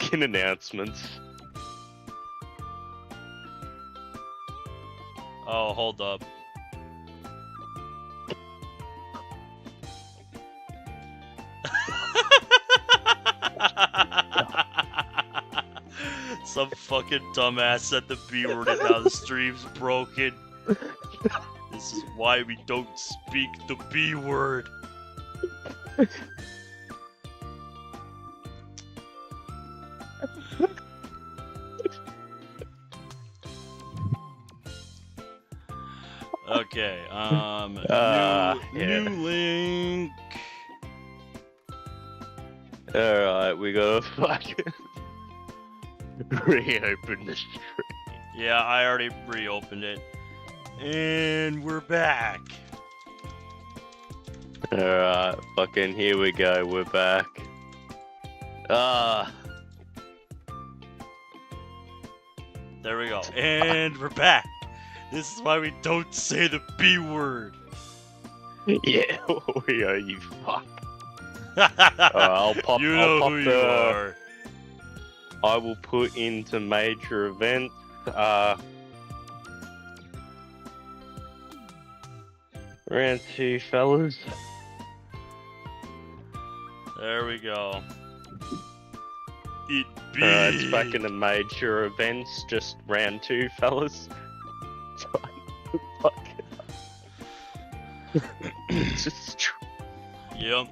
fucking announcements. Oh, hold up. Some fucking dumbass said the B word and now the stream's broken. This is why we don't speak the B word. Okay, new link. Alright, we gotta fucking reopen the stream. Yeah, I already reopened it. And we're back. Alright, fucking here we go, we're back. There we go. And we're back. This is why we don't say the B word. Yeah, we are, you fuck. I'll pop, You know I'll pop who you are. I will put into major events, round 2, fellas. There we go. It be. It's back in the major events, just round 2, fellas. Fuck. Just Yep.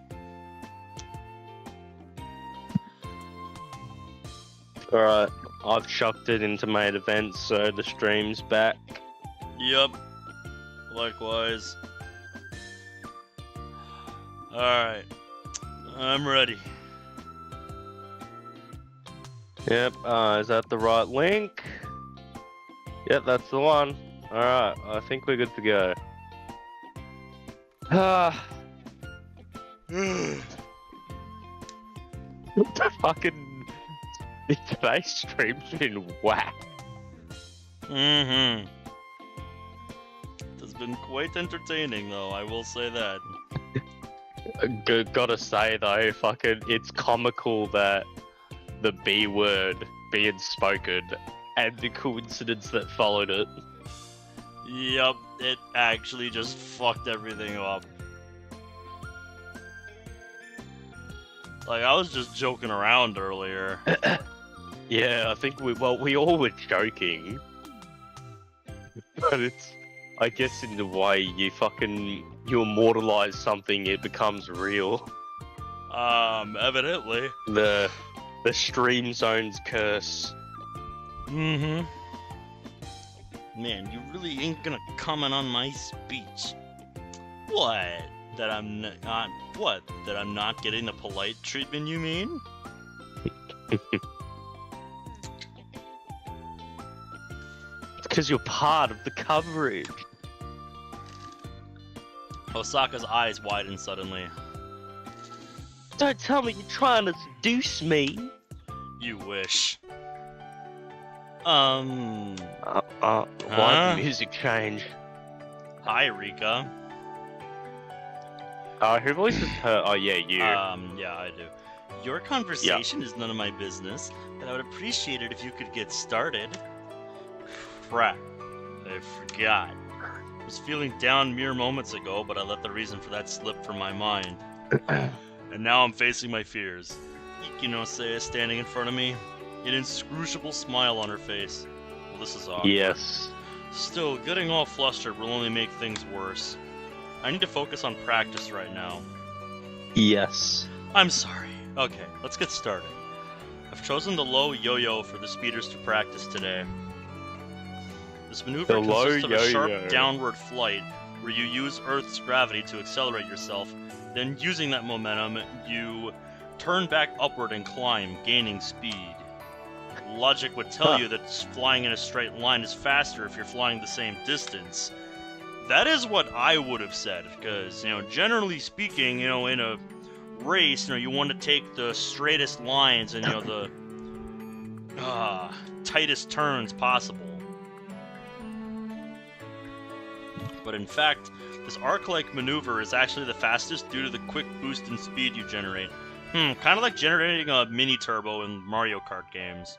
Alright, I've chucked it into main events, so the stream's back. Yep. Likewise. Alright. I'm ready. Yep, is that the right link? Yep, that's the one. Alright, I think we're good to go. The fucking... Today's stream's been whack. Mm-hmm. It's been quite entertaining, though, I will say that. Gotta say, though, fucking... It's comical that the B word being spoken and the coincidence that followed it. Yep, it actually just fucked everything up. Like, I was just joking around earlier. Yeah, I think we all were joking. But it's, I guess in the way you immortalize something, it becomes real. Evidently. The stream zone's curse. Mm-hmm. Man, you really ain't gonna comment on my speech. What? That I'm not... What? That I'm not getting the polite treatment, you mean? It's because you're part of the coverage. Osaka's eyes widen suddenly. Don't tell me you're trying to seduce me. You wish. Why the music change? Hi, Rika. Who voices her? Oh yeah, you. Yeah, I do. Your conversation is none of my business, but I would appreciate it if you could get started. Crap. I forgot. I was feeling down mere moments ago, but I let the reason for that slip from my mind. And now I'm facing my fears. Ikinose is standing in front of me, an inscrutable smile on her face. Well, this is awkward. Yes. Still, getting all flustered will only make things worse. I need to focus on practice right now. Yes. I'm sorry. Okay, let's get started. I've chosen the low yo-yo for the speeders to practice today. This maneuver consists of a sharp downward flight, where you use Earth's gravity to accelerate yourself, then using that momentum, you turn back upward and climb, gaining speed. Logic would tell you that flying in a straight line is faster if you're flying the same distance. That is what I would have said, because, generally speaking, in a race, you want to take the straightest lines and, the tightest turns possible. But in fact, this arc-like maneuver is actually the fastest due to the quick boost in speed you generate, Kind of like generating a mini turbo in Mario Kart games.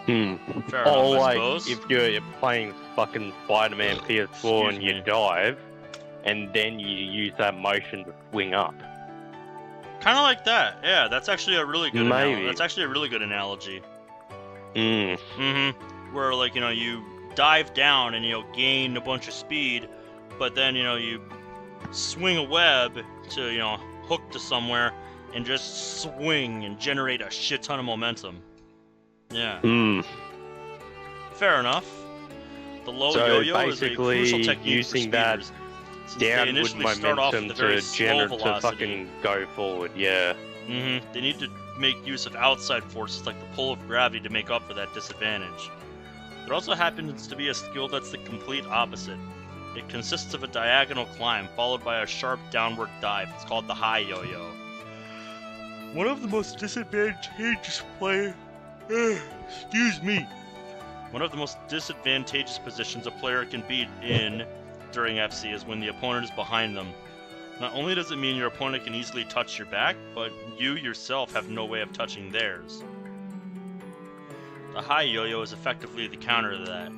Fair Or enough, I like suppose. if you're playing fucking Spider-Man PS4 Excuse and you me. dive, and then you use that motion to swing up. Kind of like that. Yeah, that's actually a really good Maybe. That's actually a really good analogy. Mm. Where, like, you know, you dive down and, you know, gain a bunch of speed, but then, you know, you swing a web to, you know, hook to somewhere and just swing and generate a shit ton of momentum. Yeah. Fair enough. The low yo-yo is a crucial technique using for that speeders, since they downward initially start off with momentum a very to slow velocity. fucking go forward, yeah. They need to make use of outside forces like the pull of gravity to make up for that disadvantage. There also happens to be a skill that's the complete opposite. It consists of a diagonal climb followed by a sharp downward dive. It's called the high yo-yo. One of the most disadvantageous One of the most disadvantageous positions a player can be in during FC is when the opponent is behind them. Not only does it mean your opponent can easily touch your back, but you yourself have no way of touching theirs. The high yo-yo is effectively the counter to that.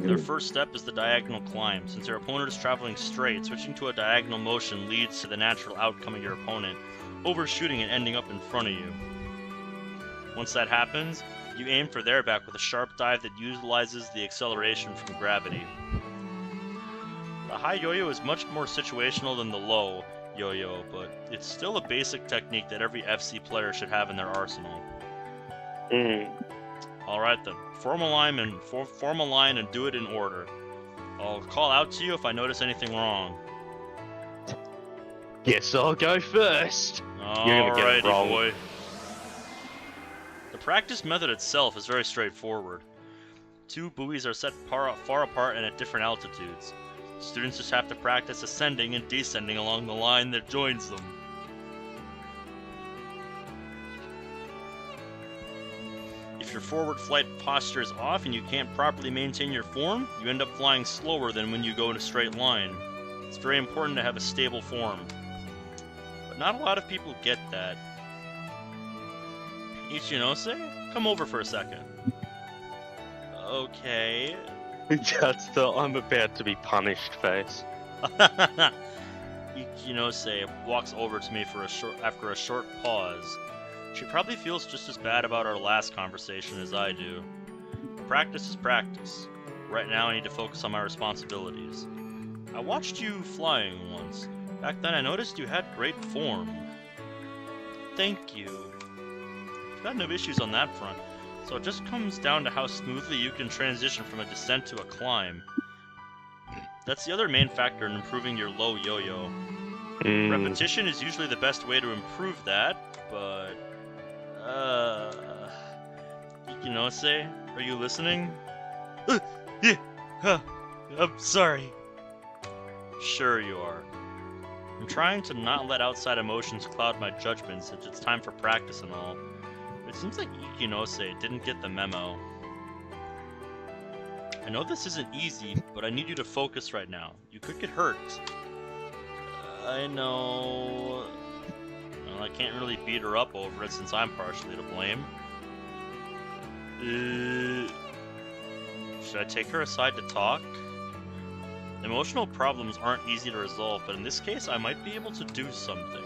Their first step is the diagonal climb. Since your opponent is traveling straight, switching to a diagonal motion leads to the natural outcome of your opponent overshooting and ending up in front of you. Once that happens, you aim for their back with a sharp dive that utilizes the acceleration from gravity. The high yo-yo is much more situational than the low yo-yo, but it's still a basic technique that every FC player should have in their arsenal. Alright then, form a line and do it in order. I'll call out to you if I notice anything wrong. Guess I'll go first. You're gonna get it wrong. Boy. The practice method itself is very straightforward. Two buoys are set far apart and at different altitudes. Students just have to practice ascending and descending along the line that joins them. If your forward flight posture is off and you can't properly maintain your form, you end up flying slower than when you go in a straight line. It's very important to have a stable form. But not a lot of people get that. Ichinose, come over for a second. Okay. That's the I'm about to be punished face. Ichinose walks over to me after a short pause. She probably feels just as bad about our last conversation as I do. Practice is practice. Right now I need to focus on my responsibilities. I watched you flying once. Back then I noticed you had great form. Thank you. You've got no issues on that front, so it just comes down to how smoothly you can transition from a descent to a climb. That's the other main factor in improving your low yo-yo. Repetition is usually the best way to improve that, but... Ichinose, are you listening? I'm sorry. Sure you are. I'm trying to not let outside emotions cloud my judgment since it's time for practice and all. It seems like Ichinose didn't get the memo. I know this isn't easy, but I need you to focus right now. You could get hurt. I know... Well, I can't really beat her up over it since I'm partially to blame. Should I take her aside to talk? Emotional problems aren't easy to resolve, but in this case I might be able to do something.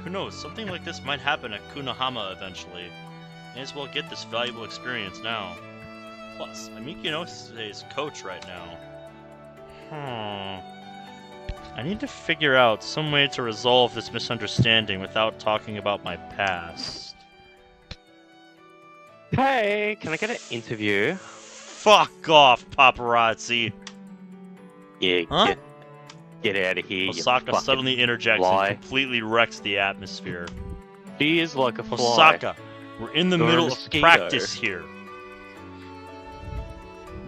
Who knows, something like this might happen at Kunahama eventually. May as well get this valuable experience now. Plus, I'm Ichinose coach right now. I need to figure out some way to resolve this misunderstanding without talking about my past. Hey, can I get an interview? Fuck off, paparazzi! Yeah, Huh? get out of here. Osaka suddenly interjects and completely wrecks the atmosphere. She is like a fly. Osaka, we're in the You're a middle of mosquito. practice here.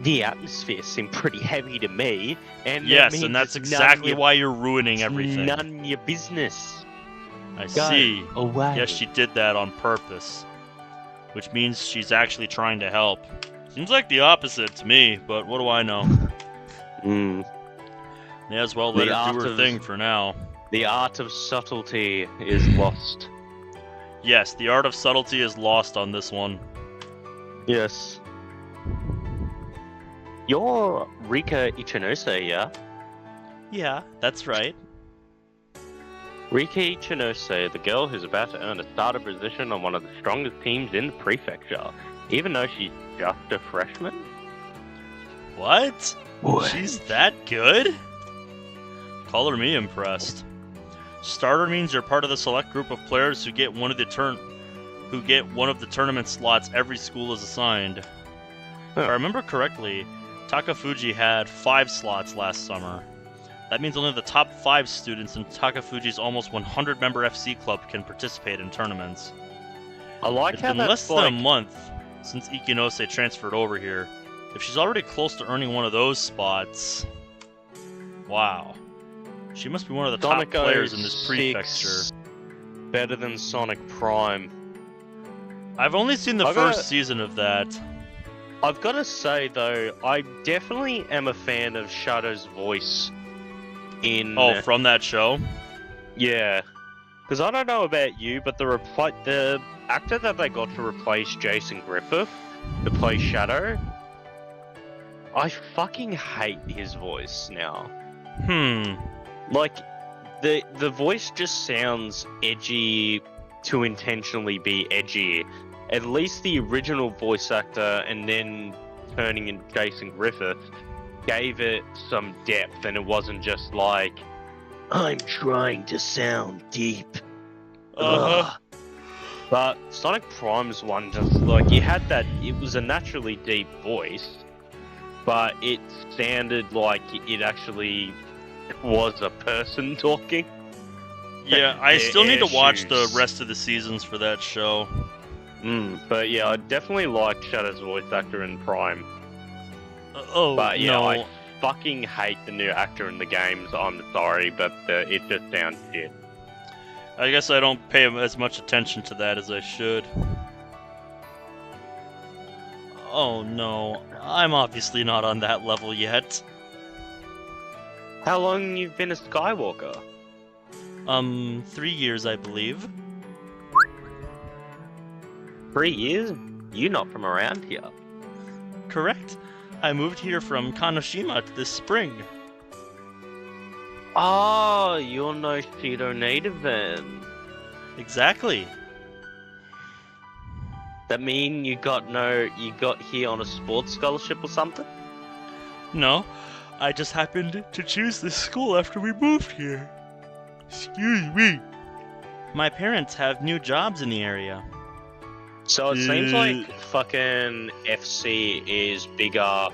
The atmosphere seemed pretty heavy to me, and Yes, and that's exactly why you're ruining everything. None of your business. I Go see. away. Yes, she did that on purpose. Which means she's actually trying to help. Seems like the opposite to me, but what do I know? May as well let her do her thing for now. The art of subtlety is lost. Yes, the art of subtlety is lost on this one. Yes. You're Rika Ichinose, yeah? Yeah, that's right. Rika Ichinose, the girl who's about to earn a starter position on one of the strongest teams in the prefecture, even though she's just a freshman? What? She's that good? Color me impressed. Starter means you're part of the select group of players who get one of the tournament slots every school is assigned. Huh. If I remember correctly, Takafuji had 5 slots last summer. That means only the top 5 students in Takafuji's almost 100-member FC club can participate in tournaments. I like It's how been that's less than like... a month since Ikinose transferred over here. If she's already close to earning one of those spots... Wow. She must be one of the top players in this prefecture. Better than Sonic Prime. I've only seen the first season of that. I've got to say, though, I definitely am a fan of Shadow's voice in... Oh, from that show? Yeah. Because I don't know about you, but the actor that they got to replace Jason Griffith, to play Shadow, I fucking hate his voice now. Like, the voice just sounds edgy to intentionally be edgy. At least the original voice actor and then turning in Jason Griffith gave it some depth, and it wasn't just like, I'm trying to sound deep. But Sonic Prime's one just like, it was a naturally deep voice, but it sounded like it actually was a person talking. Yeah, I still need to watch the rest of the seasons for that show. But yeah, I definitely like Shadow's voice actor in Prime. But yeah, no. I fucking hate the new actor in the games. I'm sorry, but it just sounds shit. I guess I don't pay as much attention to that as I should. Oh no, I'm obviously not on that level yet. How long you've been a Skywalker? 3 years, I believe. 3 years? You're not from around here. Correct. I moved here from Kanoshima this spring. Oh, you're no Shido native then. Exactly. That mean you got here on a sports scholarship or something? No, I just happened to choose this school after we moved here. Excuse me. My parents have new jobs in the area. So it seems like fucking FC is bigger,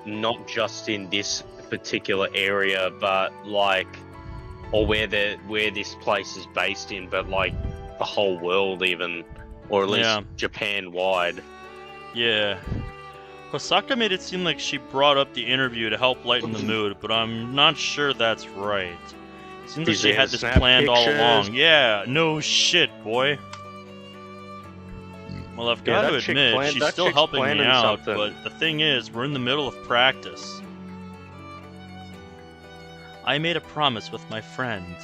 not just in this particular area, but like, or where this place is based in, but like the whole world even, or at least Japan wide. Yeah. Hosaka made it seem like she brought up the interview to help lighten the mood, but I'm not sure that's right. Seems like she had this planned all along. Yeah, no shit, boy. Well, I've got to admit, she's still helping me out, but the thing is, we're in the middle of practice. I made a promise with my friend.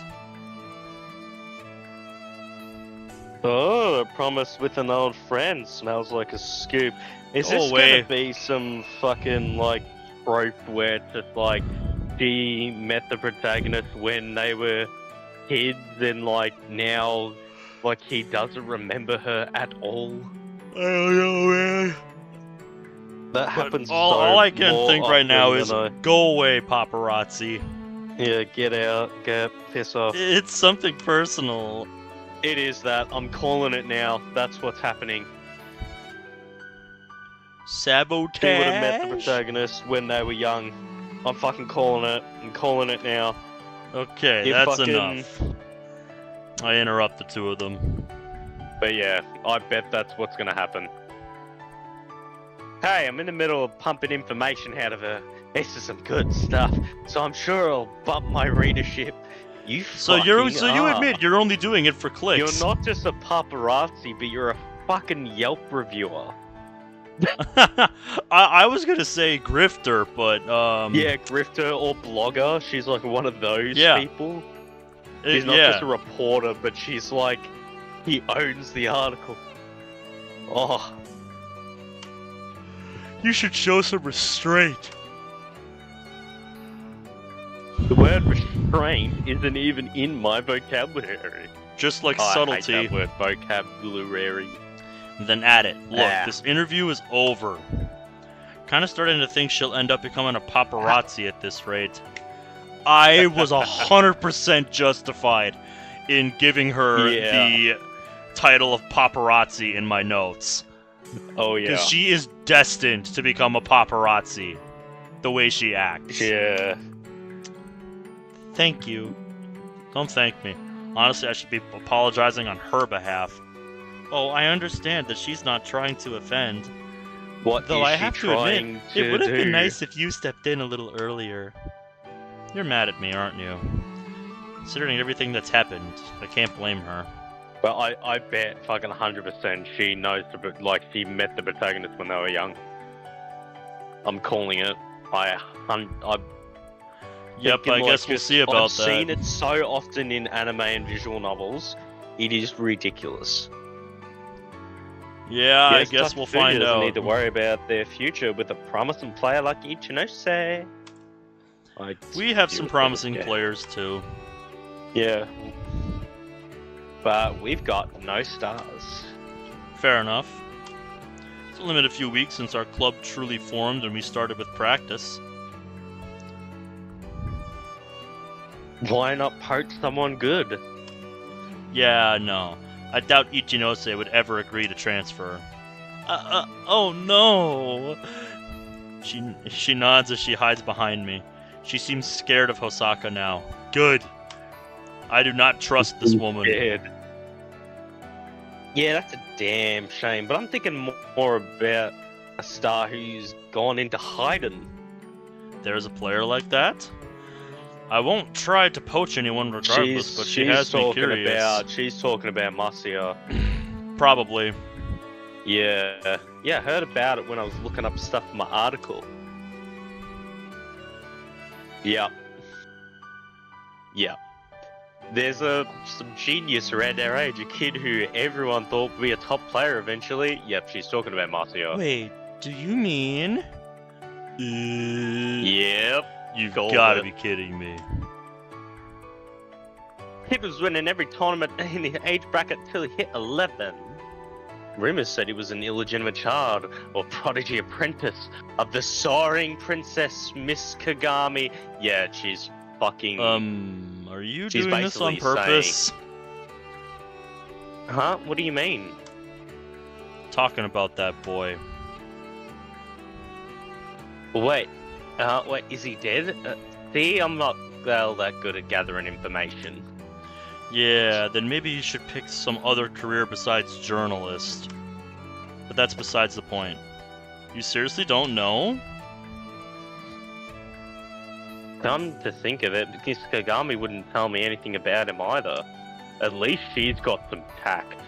Oh, a promise with an old friend smells like a scoop. Is this gonna be some fucking, like, trope where it's just like, she met the protagonist when they were kids and, like, now, like, he doesn't remember her at all? I don't know, man. That happens all I can think right now is, go away, paparazzi. Yeah, get out, piss off. It's something personal. It is that. I'm calling it now. That's what's happening. Sabotage? She would have met the protagonist when they were young. I'm fucking calling it. I'm calling it now. Okay, that's enough. I interrupt the two of them. But yeah, I bet that's what's gonna happen. Hey, I'm in the middle of pumping information out of her. This is some good stuff, so I'm sure I'll bump my readership. So you admit you're only doing it for clicks. You're not just a paparazzi, but you're a fucking Yelp reviewer. I was gonna say grifter, but yeah, grifter or blogger. She's like one of those people. She's not just a reporter, but she's like, he owns the article. Oh. You should show some restraint. The word restraint isn't even in my vocabulary. Just like subtlety. I hate that word, vocabulary. Then add it. Look, this interview is over. Kind of starting to think she'll end up becoming a paparazzi at this rate. I was 100% justified in giving her the title of paparazzi in my notes. Oh yeah. Because she is destined to become a paparazzi. The way she acts. Yeah. Thank you. Don't thank me. Honestly, I should be apologizing on her behalf. Oh, I understand that she's not trying to offend. What Though is I she have to trying admit, to it would have been do? nice if you stepped in a little earlier. You're mad at me, aren't you? Considering everything that's happened, I can't blame her. Well, I bet fucking 100% she knows, she met the protagonist when they were young. I'm calling it. Yep, I guess we'll see about that. I've seen it so often in anime and visual novels, it is ridiculous. Yeah, I guess we'll find out. Doesn't need to worry about their future with a promising player like Ichinose. We have some promising players too. Yeah. But we've got no stars. Fair enough. It's only been a few weeks since our club truly formed and we started with practice. Why not poach someone good? Yeah, no. I doubt Ichinose would ever agree to transfer. Oh no! She nods as she hides behind me. She seems scared of Hosaka now. Good. I do not trust this woman. Scared. Yeah, that's a damn shame. But I'm thinking more about a star who's gone into hiding. There's a player like that? I won't try to poach anyone regardless, but she has me curious. She's talking about Marcia. Probably. Yeah. Yeah, I heard about it when I was looking up stuff for my article. Yeah. Yeah. There's some genius around our age, a kid who everyone thought would be a top player eventually. Yep, she's talking about Marcia. Wait, do you mean? Yep. You've gotta be kidding me. Kid was winning every tournament in the age bracket till he hit 11. Rumors said he was an illegitimate child or prodigy apprentice of the soaring princess Miss Kagami. Yeah, she's fucking... Are you doing this on purpose? Huh? What do you mean? Talking about that boy. Wait, is he dead? See, I'm not that good at gathering information. Yeah, then maybe you should pick some other career besides journalist. But that's besides the point. You seriously don't know? Come to think of it, Miss Kagami wouldn't tell me anything about him either. At least she's got some tact.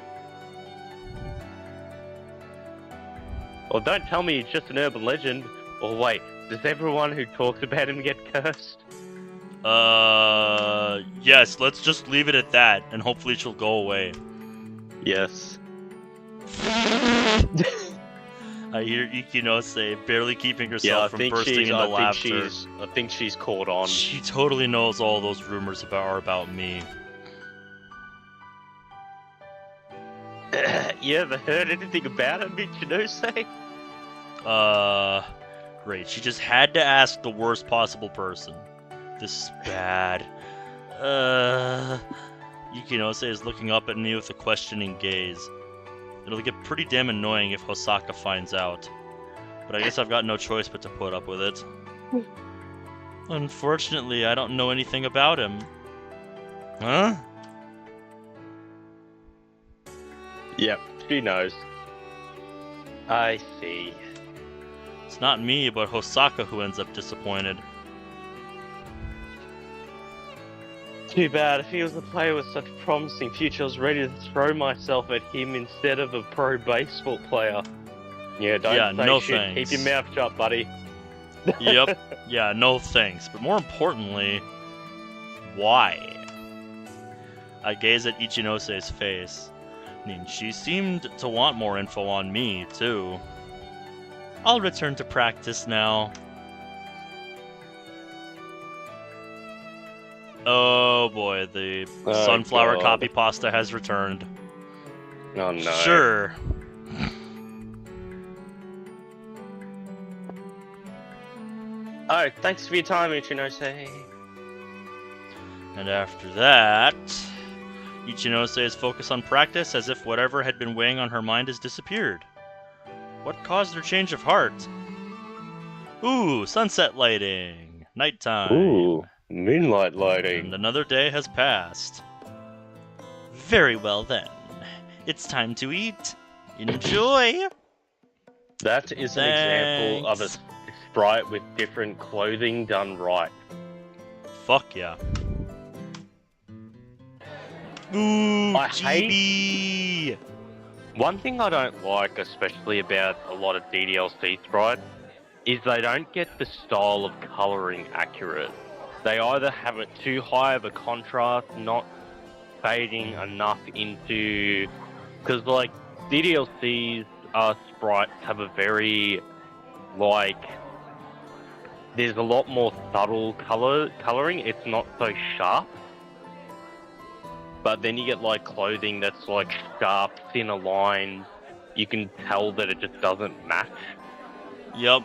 Or don't tell me he's just an urban legend. Or wait, does everyone who talks about him get cursed? Yes, let's just leave it at that, and hopefully she'll go away. Yes. I hear Ichinose barely keeping herself from bursting into laughter. I think she's caught on. She totally knows all those rumors are about me. You ever heard anything about it, Ichinose? Great. She just had to ask the worst possible person. This is bad. Ichinose is looking up at me with a questioning gaze. It'll get pretty damn annoying if Hosaka finds out. But I guess I've got no choice but to put up with it. Unfortunately, I don't know anything about him. Huh? Yep, she knows. I see. It's not me, but Hosaka who ends up disappointed. Too bad. If he was a player with such a promising future, I was ready to throw myself at him instead of a pro baseball player. Yeah, don't say no shit. thanks. Keep your mouth shut, buddy. Yep. Yeah, no thanks. But more importantly, why? I gaze at Ichinose-'s face. I mean, she seemed to want more info on me, too. I'll return to practice now. Oh boy, the sunflower God. copy pasta has returned. Oh no. Sure. Oh, thanks for your time, Ichinose. And after that, Ichinose is focused on practice as if whatever had been weighing on her mind has disappeared. What caused her change of heart? Ooh, sunset lighting. Nighttime. Ooh, moonlight lighting. And another day has passed. Very well then. It's time to eat. Enjoy. That is an example of a sprite with different clothing done right. Fuck yeah. Ooh, I GB. One thing I don't like, especially about a lot of DDLC sprites, is they don't get the style of colouring accurate. They either have it too high of a contrast, not fading enough into... Because, like, DDLC's sprites have a very, like... There's a lot more subtle colouring. It's not so sharp. But then you get, like, clothing that's, like, sharp, thinner lines. You can tell that it just doesn't match. Yep.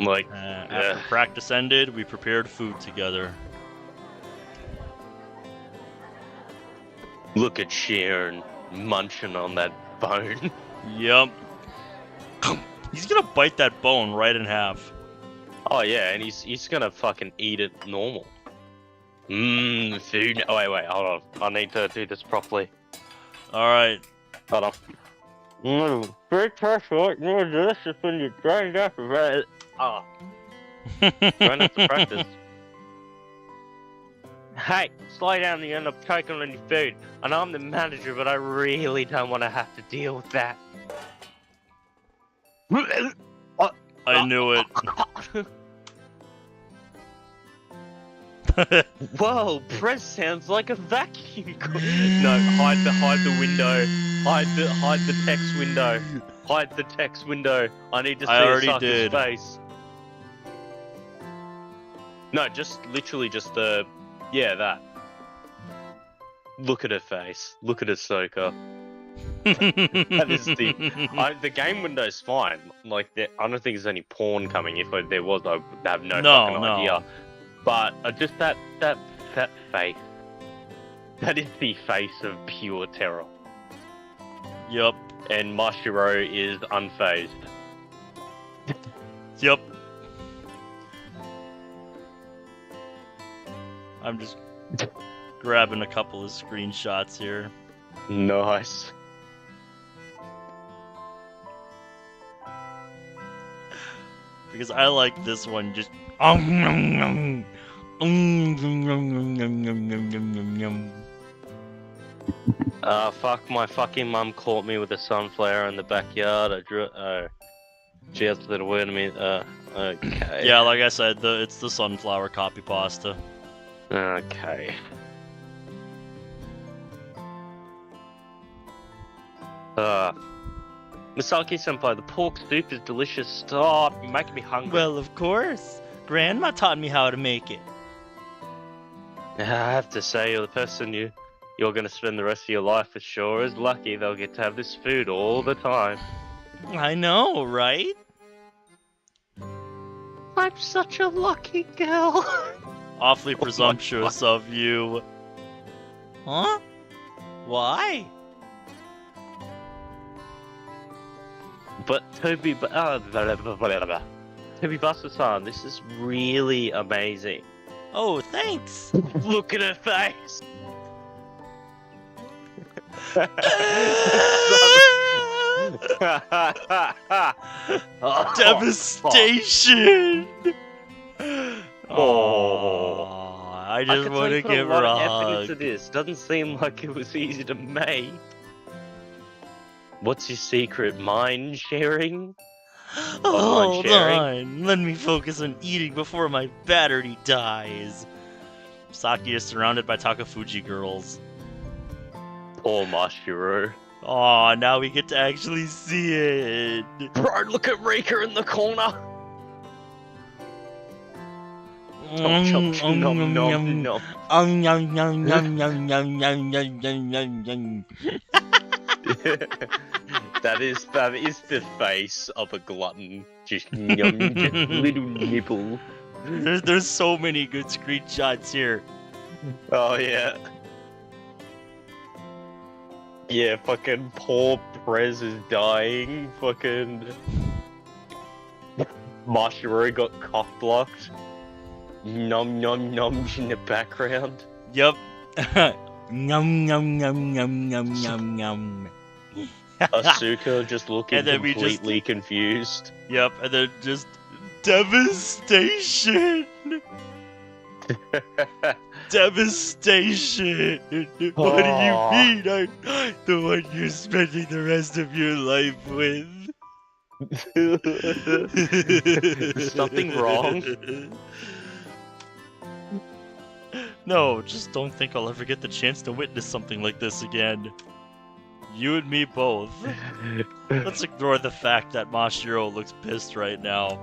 Like, after practice ended, we prepared food together. Look at Sharon munching on that bone. Yep. He's gonna bite that bone right in half. Oh yeah, and he's gonna fucking eat it normal. Food. Oh wait, hold on. I need to do this properly. Alright. Hold on. Very tasty, more delicious when you grind up right. Ah. Trying not to practice. Hey, slow down, you end up choking on your food. And I'm the manager, but I really don't want to have to deal with that. I knew it. Whoa, press sounds like a vacuum. No, hide the window. Hide the text window. Hide the text window. I need to see a sucker's face. No, just literally just the, yeah, that. Look at her face. Look at her Ahsoka. That is the game window's fine. Like, I don't think there's any porn coming. If there was, I would have no fucking idea. But just that face. That is the face of pure terror. Yep. And Mashiro is unfazed. Yep. I'm just grabbing a couple of screenshots here. Nice. Because I like this one just... Fuck, my fucking mum caught me with a sunflower in the backyard. I drew she has to let a word to me. Okay. Yeah, like I said, it's the sunflower copy pasta. Okay. Misaki-senpai, the pork soup is delicious. Stop, you're making me hungry. Well, of course. Grandma taught me how to make it. I have to say, you're the person you're going to spend the rest of your life with sure is lucky they'll get to have this food all the time. I know, right? I'm such a lucky girl. Awfully presumptuous of you. Huh? Why? But Toby Basa-san, this is really amazing. Oh, thanks. Look at her face. Devastation. Oh, I just want to give her a hug. Into this. Doesn't seem like it was easy to make. What's your secret? Mind sharing? Hold on. Let me focus on eating before my battery dies. Saki is surrounded by Takafuji girls. Poor Mashiro. Aw, now we get to actually see it. Bro, look at Rika in the corner. Chomp, chomp, chomp, nom, nom, nom. That is the face of a glutton. Just yum, just little nibble. There's so many good screenshots here. Oh yeah. Yeah, fucking poor Prez is dying. Fucking Mashiro got cock blocked. Nom nom noms in the background. Yep. Num num num num num num num. Asuka just looking And then completely confused. Yep, and then just devastation. Devastation. What do you mean? I'm the one you're spending the rest of your life with. Is something wrong? No, just don't think I'll ever get the chance to witness something like this again. You and me both. Let's ignore the fact that Mashiro looks pissed right now.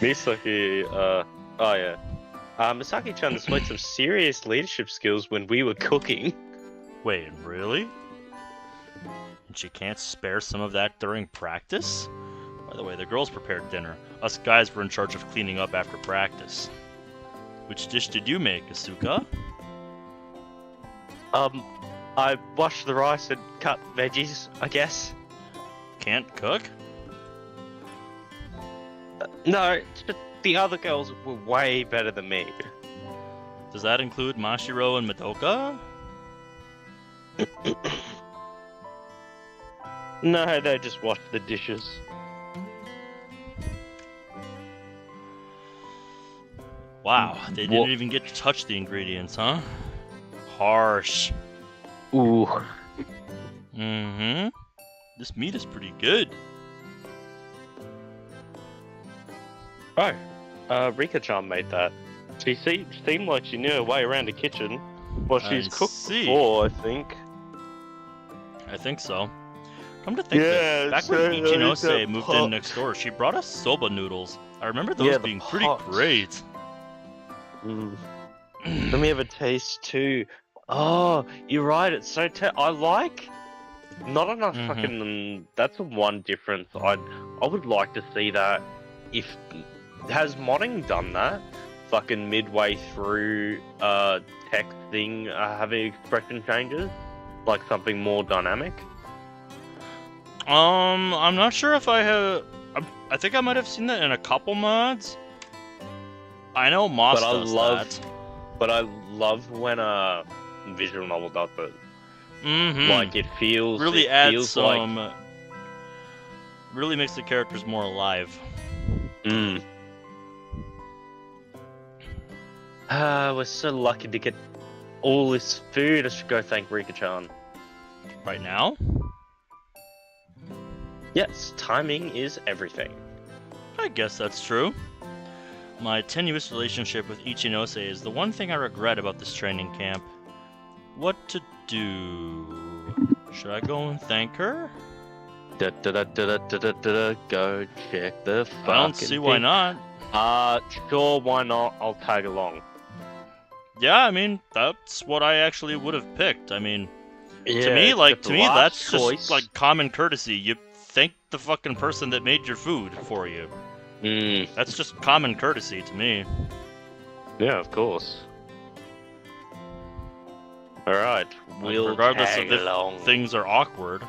Misaki, oh yeah. Misaki-chan displayed some serious leadership skills when we were cooking. Wait, really? And she can't spare some of that during practice? By the way, the girls prepared dinner. Us guys were in charge of cleaning up after practice. Which dish did you make, Asuka? I washed the rice and cut veggies, I guess. Can't cook? No, but the other girls were way better than me. Does that include Mashiro and Madoka? No, they just washed the dishes. Wow, they didn't even get to touch the ingredients, huh? Harsh. Ooh. Mm-hmm. This meat is pretty good. Oh, Rika-chan made that. She seemed like she knew her way around the kitchen. Well, she's cooked before, I think. I think so. Come to think of it, back when Ichinose moved in next door, she brought us soba noodles. I remember those being pretty great. Mm. Let me have a taste too. Oh, you're right. It's so. I like. Not enough fucking. That's the one difference. I would like to see that. If has modding done that? Fucking midway through texting, having expression changes, like something more dynamic. I'm not sure if I have. I think I might have seen that in a couple mods. I know Moss does that. But I love when a visual novel does it. Like it feels really adds some. Like... Really makes the characters more alive. We're so lucky to get all this food. I should go thank Rika-chan. Right now? Yes, timing is everything. I guess that's true. My tenuous relationship with Ichinose is the one thing I regret about this training camp. What to do? Should I go and thank her? Go check the fucking I don't see why not. Sure, why not? I'll tag along. Yeah, I mean, that's what I actually would have picked. I mean, yeah, to me, that's choice. Just like common courtesy. You thank the fucking person that made your food for you. That's just common courtesy to me. Yeah, of course. Alright, we'll regardless tag of along. If things are awkward.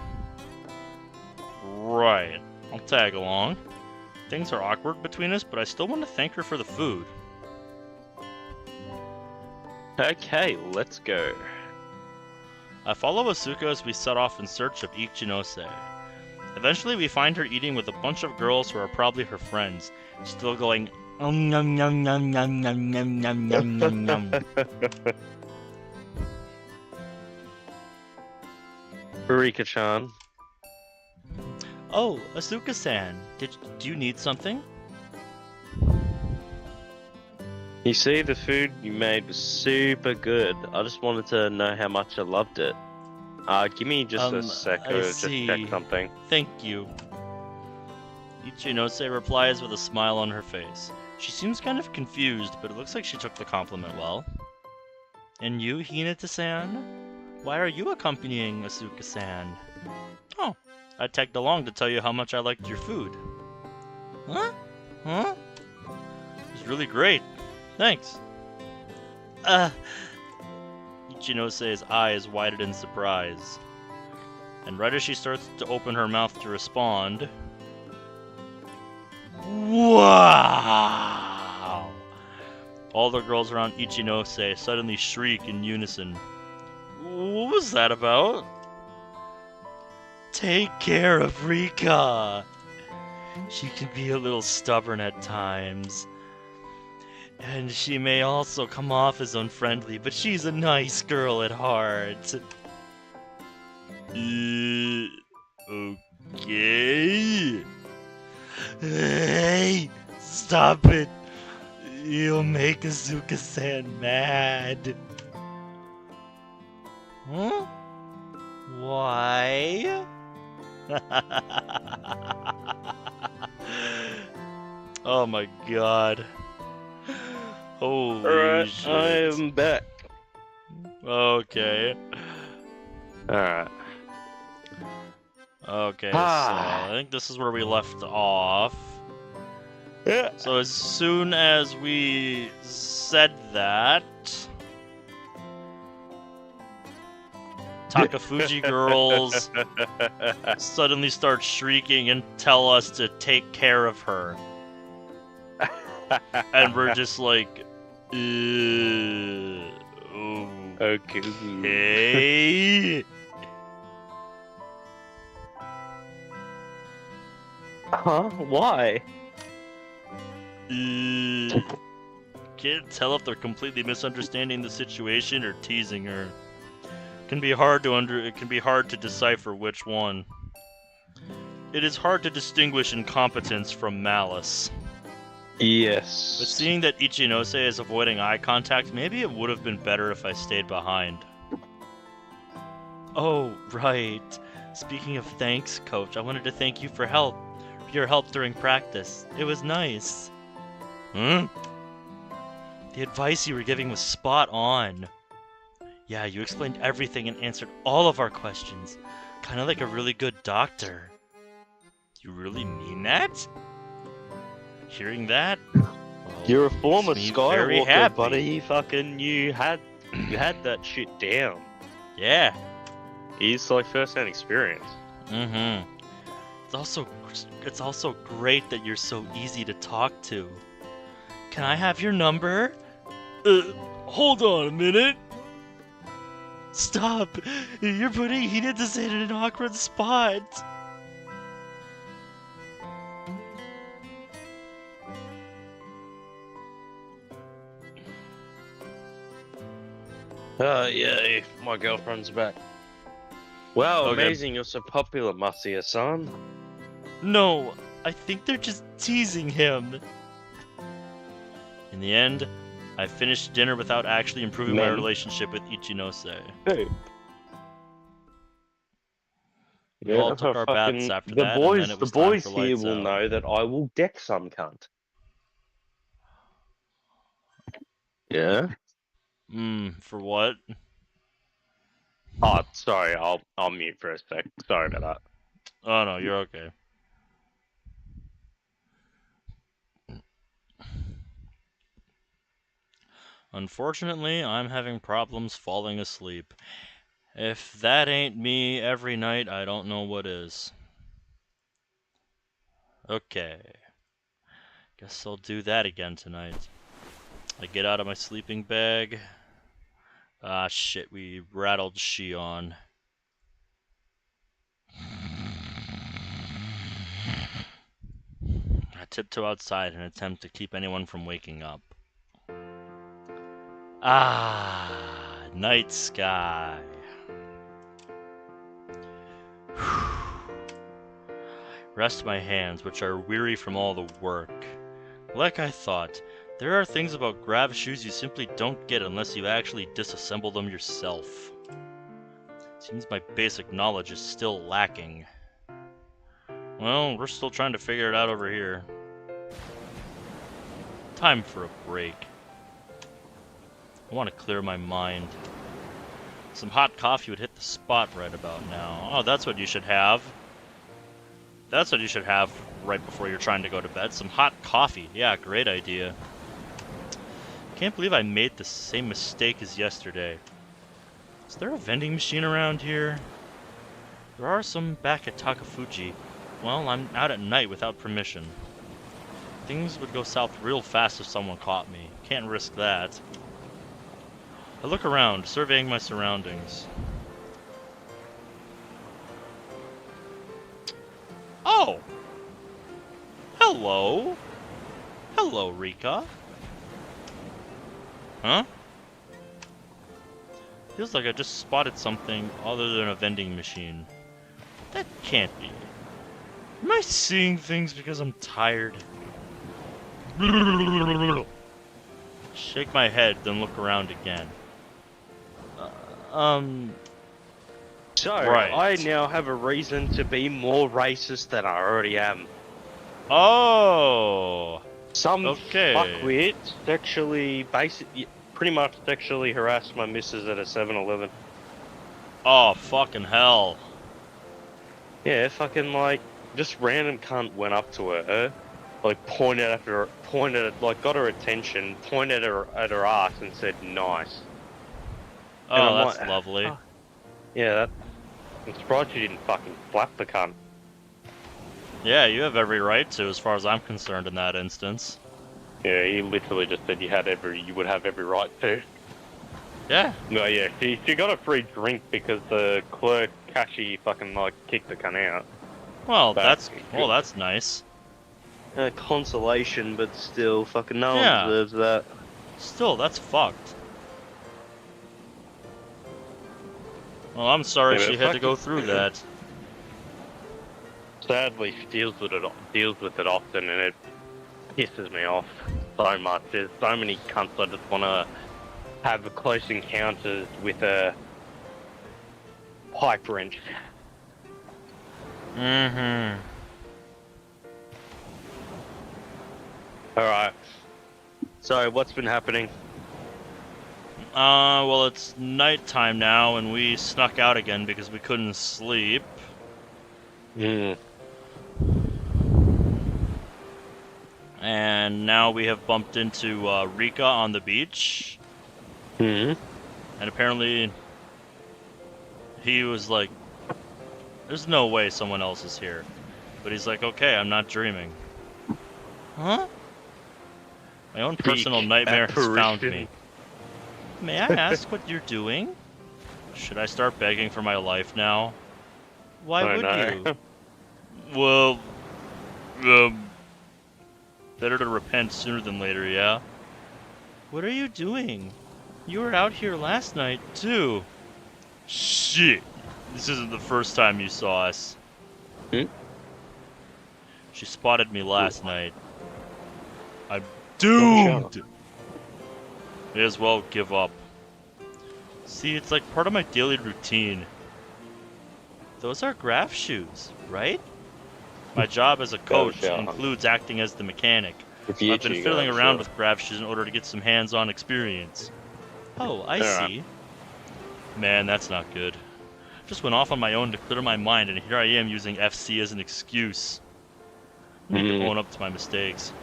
Right. I'll tag along. Things are awkward between us, but I still want to thank her for the food. Okay, let's go. I follow Asuka as we set off in search of Ichinose. Eventually, we find her eating with a bunch of girls who are probably her friends, still going num num num num num num num num num num. Rika-chan. Oh, Asuka-san, do you need something? You see, the food you made was super good. I just wanted to know how much I loved it. Give me just a sec I to just see. check something. Thank you. Ichinose replies with a smile on her face. She seems kind of confused, but it looks like she took the compliment well. And you, Hinata-san? Why are you accompanying Asuka-san? Oh, I tagged along to tell you how much I liked your food. Huh? Huh? It was really great. Thanks. Ichinose's eyes widened in surprise. And right as she starts to open her mouth to respond... Wow! All the girls around Ichinose suddenly shriek in unison. What was that about? Take care of Rika! She can be a little stubborn at times. And she may also come off as unfriendly, but she's a nice girl at heart. Okay. Hey, stop it. You'll make Asuka-san mad. Huh? Why? Oh my god. Holy Alright, shit. I am back. Okay. Alright. Okay, so I think this is where we left off. Yeah. So as soon as we said that, Takafuji girls suddenly start shrieking and tell us to take care of her. And we're just like, okay. Huh? Why? Can't tell if they're completely misunderstanding the situation or teasing her. It can be hard to decipher which one. It is hard to distinguish incompetence from malice. Yes. But seeing that Ichinose is avoiding eye contact, maybe it would have been better if I stayed behind. Oh, right. Speaking of thanks, Coach, I wanted to thank you for your help during practice. It was nice. The advice you were giving was spot on. Yeah, you explained everything and answered all of our questions. Kind of like a really good doctor. You really mean that? Hearing that? Well, you're a former makes me very Skywalker, happy. buddy. You had that shit down. Yeah. He's like first-hand experience. Mm-hmm. It's also great that you're so easy to talk to. Can I have your number? Hold on a minute. Stop! You're putting Hinata-san in an awkward spot. Yeah, my girlfriend's back. Wow, Okay. amazing, you're so popular, Masiya-san. No, I think they're just teasing him. In the end, I finished dinner without actually improving my Men. relationship with Ichinose. Hey. We all took our baths after the that, boys, and then it was the time boys for here lights will out. know that I will deck some cunt. Yeah. For what? Oh, sorry. I'll mute for a sec. Sorry about that. Oh no, you're okay. Unfortunately, I'm having problems falling asleep. If that ain't me every night, I don't know what is. Okay. Guess I'll do that again tonight. I get out of my sleeping bag. Ah, shit, we rattled Shion. I tiptoe outside in an attempt to keep anyone from waking up. Ah, night sky. Rest my hands, which are weary from all the work. Like I thought, There are things about grav shoes you simply don't get unless you actually disassemble them yourself. Seems my basic knowledge is still lacking. Well, we're still trying to figure it out over here. Time for a break. I want to clear my mind. Some hot coffee would hit the spot right about now. Oh, that's what you should have. That's what you should have right before you're trying to go to bed. Some hot coffee. Yeah, great idea. Can't believe I made the same mistake as yesterday. Is there a vending machine around here? There are some back at Takafuji. Well, I'm out at night without permission. Things would go south real fast if someone caught me. Can't risk that. I look around, surveying my surroundings. Oh! Hello! Hello, Rika. Huh? Feels like I just spotted something other than a vending machine. That can't be. Am I seeing things because I'm tired? Shake my head, then look around again. So, Right. I now have a reason to be more racist than I already am. Oh! Some Okay. fuckwit pretty much sexually harassed my missus at a 7-Eleven. Oh, fucking hell. Yeah, fucking like, just random cunt went up to her, like got her attention, pointed at her ass and said, "Nice." And Oh, I'm that's like, lovely. "Oh." Yeah, I'm surprised you didn't fucking slap the cunt. Yeah, you have every right to, as far as I'm concerned in that instance. Yeah, he literally just said you would have every right to. Yeah. No, yeah, she got a free drink because the cashier fucking like kicked the cunt out. Well, That's that's nice. Consolation, but still, fucking no Yeah. one deserves that. Still, that's fucked. Well, I'm sorry Yeah, she but had to go fucking- through that. Sadly, she deals with it often, and it pisses me off so much. There's so many cunts I just want to have close encounters with a pipe wrench. Mm-hmm. Alright. So, what's been happening? Well, it's nighttime now, and we snuck out again because we couldn't sleep. Hmm. And now we have bumped into Rika on the beach. Hmm. And apparently, he was like, there's no way someone else is here. But he's like, okay, I'm not dreaming. Huh? My own personal nightmare has found me. May I ask what you're doing? Should I start begging for my life now? Why I would know. you? Well, better to repent sooner than later, yeah? What are you doing? You were out here last night, too. Shit. This isn't the first time you saw us. Hmm? She spotted me last night. I'm doomed! May as well give up. See, it's like part of my daily routine. Those are graph shoes, right? My job as a coach includes acting as the mechanic. I've been fiddling around with graph shoes in order to get some hands-on experience. Oh, I see. Man, that's not good. Just went off on my own to clear my mind, and here I am using FC as an excuse. I need to own up to my mistakes.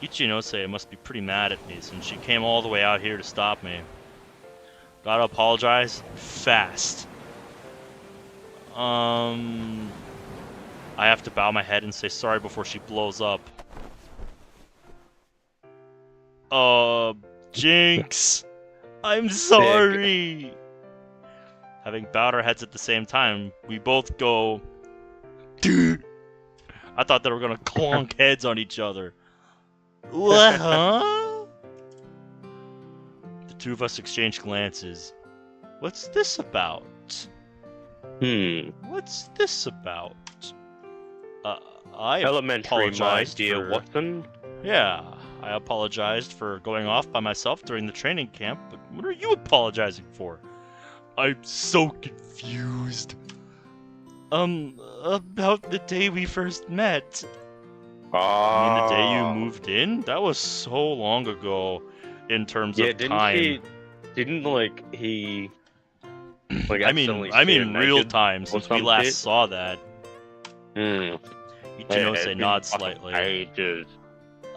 Ichinose must be pretty mad at me since she came all the way out here to stop me. Gotta apologize fast. I have to bow my head and say sorry before she blows up. Jinx! I'm sorry! Having bowed our heads at the same time, we both go... Dude! I thought they were gonna clonk heads on each other. What, huh? The two of us exchange glances. What's this about? What's this about? I Elementary, my apologized dear for... Watson. Yeah, I apologized for going off by myself during the training camp, but what are you apologizing for? I'm so confused. About the day we first met. You mean the day you moved in? That was so long ago in terms of time. Didn't he I mean real time since we last saw that. Ichinose nods slightly. Ages.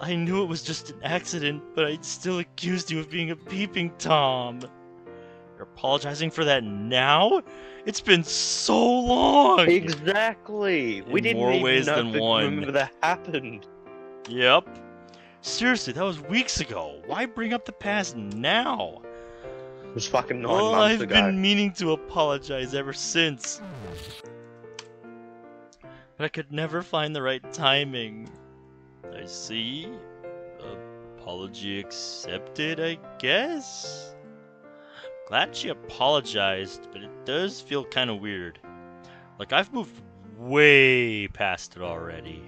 I knew it was just an accident, but I still accused you of being a peeping Tom. You're apologizing for that now? It's been so long! Exactly! We didn't more even ways know than one. Remember that happened. Yep. Seriously, that was weeks ago. Why bring up the past now? It was fucking 9 months ago. I've been meaning to apologize ever since. But I could never find the right timing. I see. Apology accepted, I guess? Glad she apologized, but it does feel kind of weird. Like, I've moved way past it already.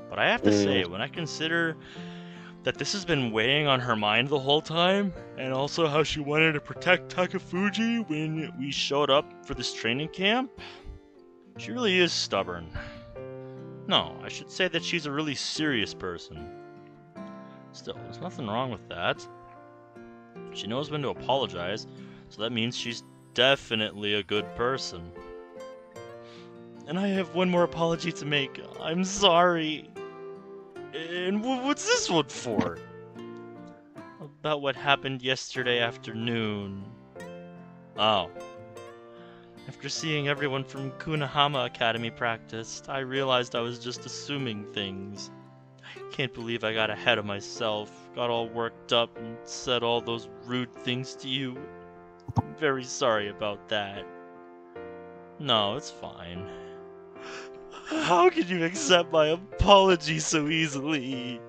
But I have to say, when I consider that this has been weighing on her mind the whole time, and also how she wanted to protect Takafuji when we showed up for this training camp, she really is stubborn. No, I should say that she's a really serious person. Still, there's nothing wrong with that. She knows when to apologize, so that means she's definitely a good person. And I have one more apology to make. I'm sorry. And what's this one for? About what happened yesterday afternoon. Oh. After seeing everyone from Kunahama Academy practiced, I realized I was just assuming things. I can't believe I got ahead of myself, got all worked up, and said all those rude things to you. I'm very sorry about that. No, it's fine. How could you accept my apology so easily?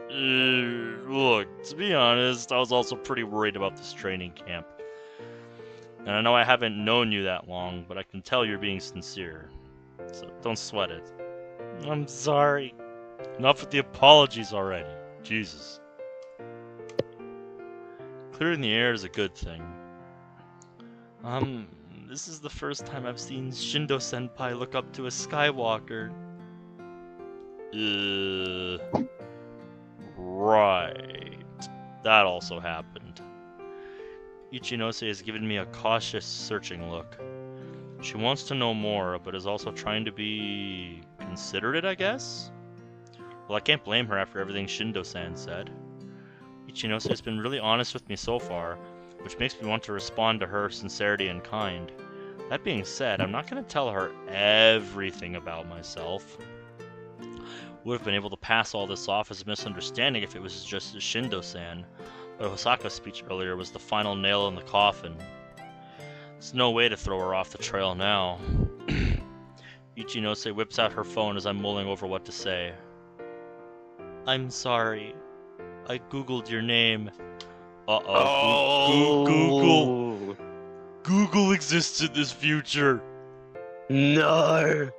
Look, to be honest, I was also pretty worried about this training camp. And I know I haven't known you that long, but I can tell you're being sincere. So don't sweat it. I'm sorry. Enough with the apologies already. Jesus. Clearing the air is a good thing. This is the first time I've seen Shindo-senpai look up to a Skywalker. Right. That also happened. Ichinose has given me a cautious, searching look. She wants to know more, but is also trying to be considerate, I guess? Well, I can't blame her after everything Shindo-san said. Ichinose has been really honest with me so far, which makes me want to respond to her sincerity and kind. That being said, I'm not going to tell her everything about myself. Would have been able to pass all this off as a misunderstanding if it was just Shindo-san, but Hosaka's speech earlier was the final nail in the coffin. There's no way to throw her off the trail now. Ichinose whips out her phone as I'm mulling over what to say. I'm sorry. I googled your name. Google. Google exists in this future. No.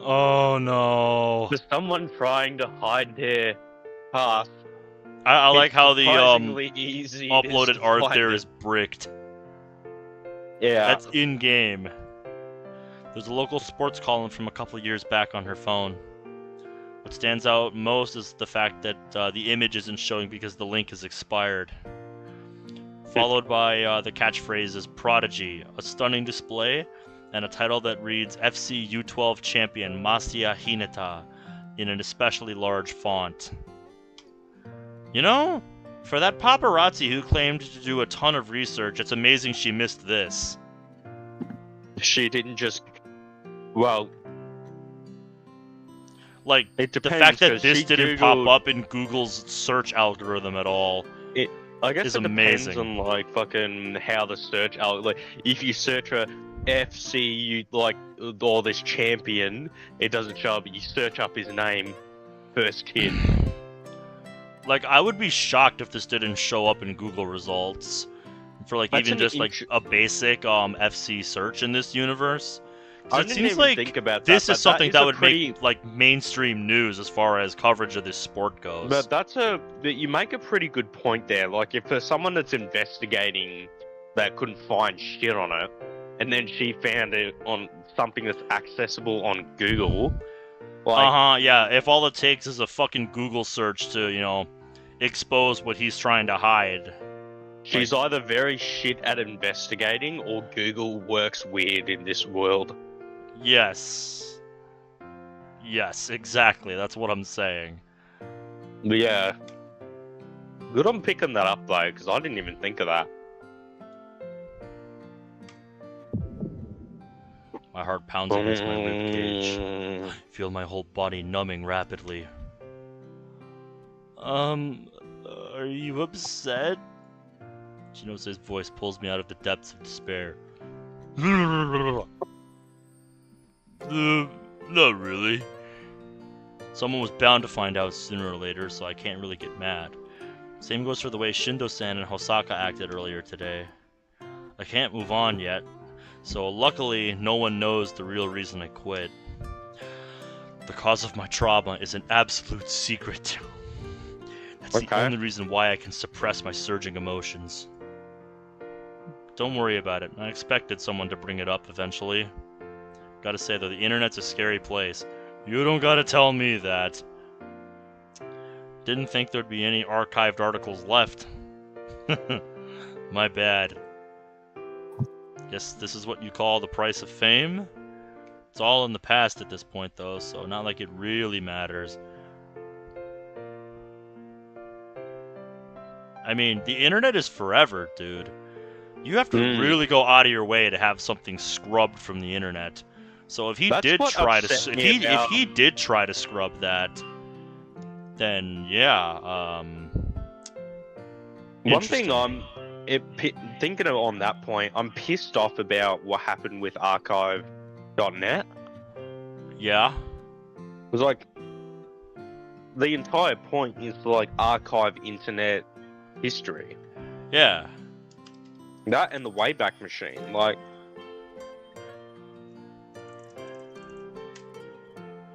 Oh no. There's someone trying to hide their past. I like how the easy uploaded art there is bricked. Yeah. That's in-game. There's a local sports column from a couple years back on her phone. What stands out most is the fact that the image isn't showing because the link is expired. Followed by the catchphrases Prodigy, a stunning display, and a title that reads FC U12 champion Masiya Hinata in an especially large font. You know, for that paparazzi who claimed to do a ton of research, it's amazing she missed this. She didn't just... Well... Like, it depends, the fact that this didn't pop up in Google's search algorithm at all. I guess is it depends amazing. on like fucking how the search like if you search a FC or this champion, it doesn't show up. You search up his name, first hit. Like, I would be shocked if this didn't show up in Google results for like That's even just like a basic FC search in this universe, I It didn't seems even like think about this that. is something that would pretty... make like mainstream news as far as coverage of this sport goes. But you make a pretty good point there. Like, if there's someone that's investigating that couldn't find shit on it, and then she found it on something that's accessible on Google, like, yeah. If all it takes is a fucking Google search to, you know, expose what he's trying to hide. she's either very shit at investigating, or Google works weird in this world. Yes. Yes, exactly. That's what I'm saying. But yeah, good on picking that up though, because I didn't even think of that. My heart pounds against my ribcage. I feel my whole body numbing rapidly. Are you upset? Chinose's voice pulls me out of the depths of despair. Not really. Someone was bound to find out sooner or later, so I can't really get mad. Same goes for the way Shindo-san and Hosaka acted earlier today. I can't move on yet, so luckily no one knows the real reason I quit. The cause of my trauma is an absolute secret. That's the only reason why I can suppress my surging emotions. Don't worry about it. I expected someone to bring it up eventually. Gotta say though, the internet's a scary place. You don't gotta tell me that. Didn't think there'd be any archived articles left. My bad. Guess this is what you call the price of fame? It's all in the past at this point though, so not like it really matters. I mean, the internet is forever, dude. You have to really go out of your way to have something scrubbed from the internet. So if he did try to scrub that, then yeah. One thing I'm thinking of on that point, I'm pissed off about what happened with archive.net. Yeah. It was like, the entire point is to like archive internet history. Yeah. That and the Wayback Machine, like,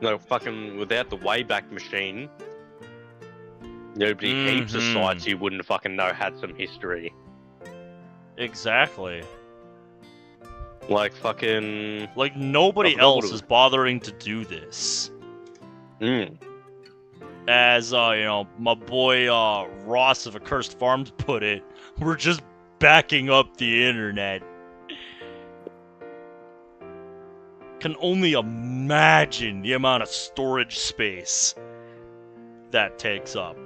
no, fucking without the Wayback Machine, nobody heaps of sites you wouldn't fucking know had some history. Exactly. Like fucking... Like nobody else is bothering to do this. As, you know, my boy Ross of Accursed Farms put it, we're just backing up the internet. Can only imagine the amount of storage space that takes up.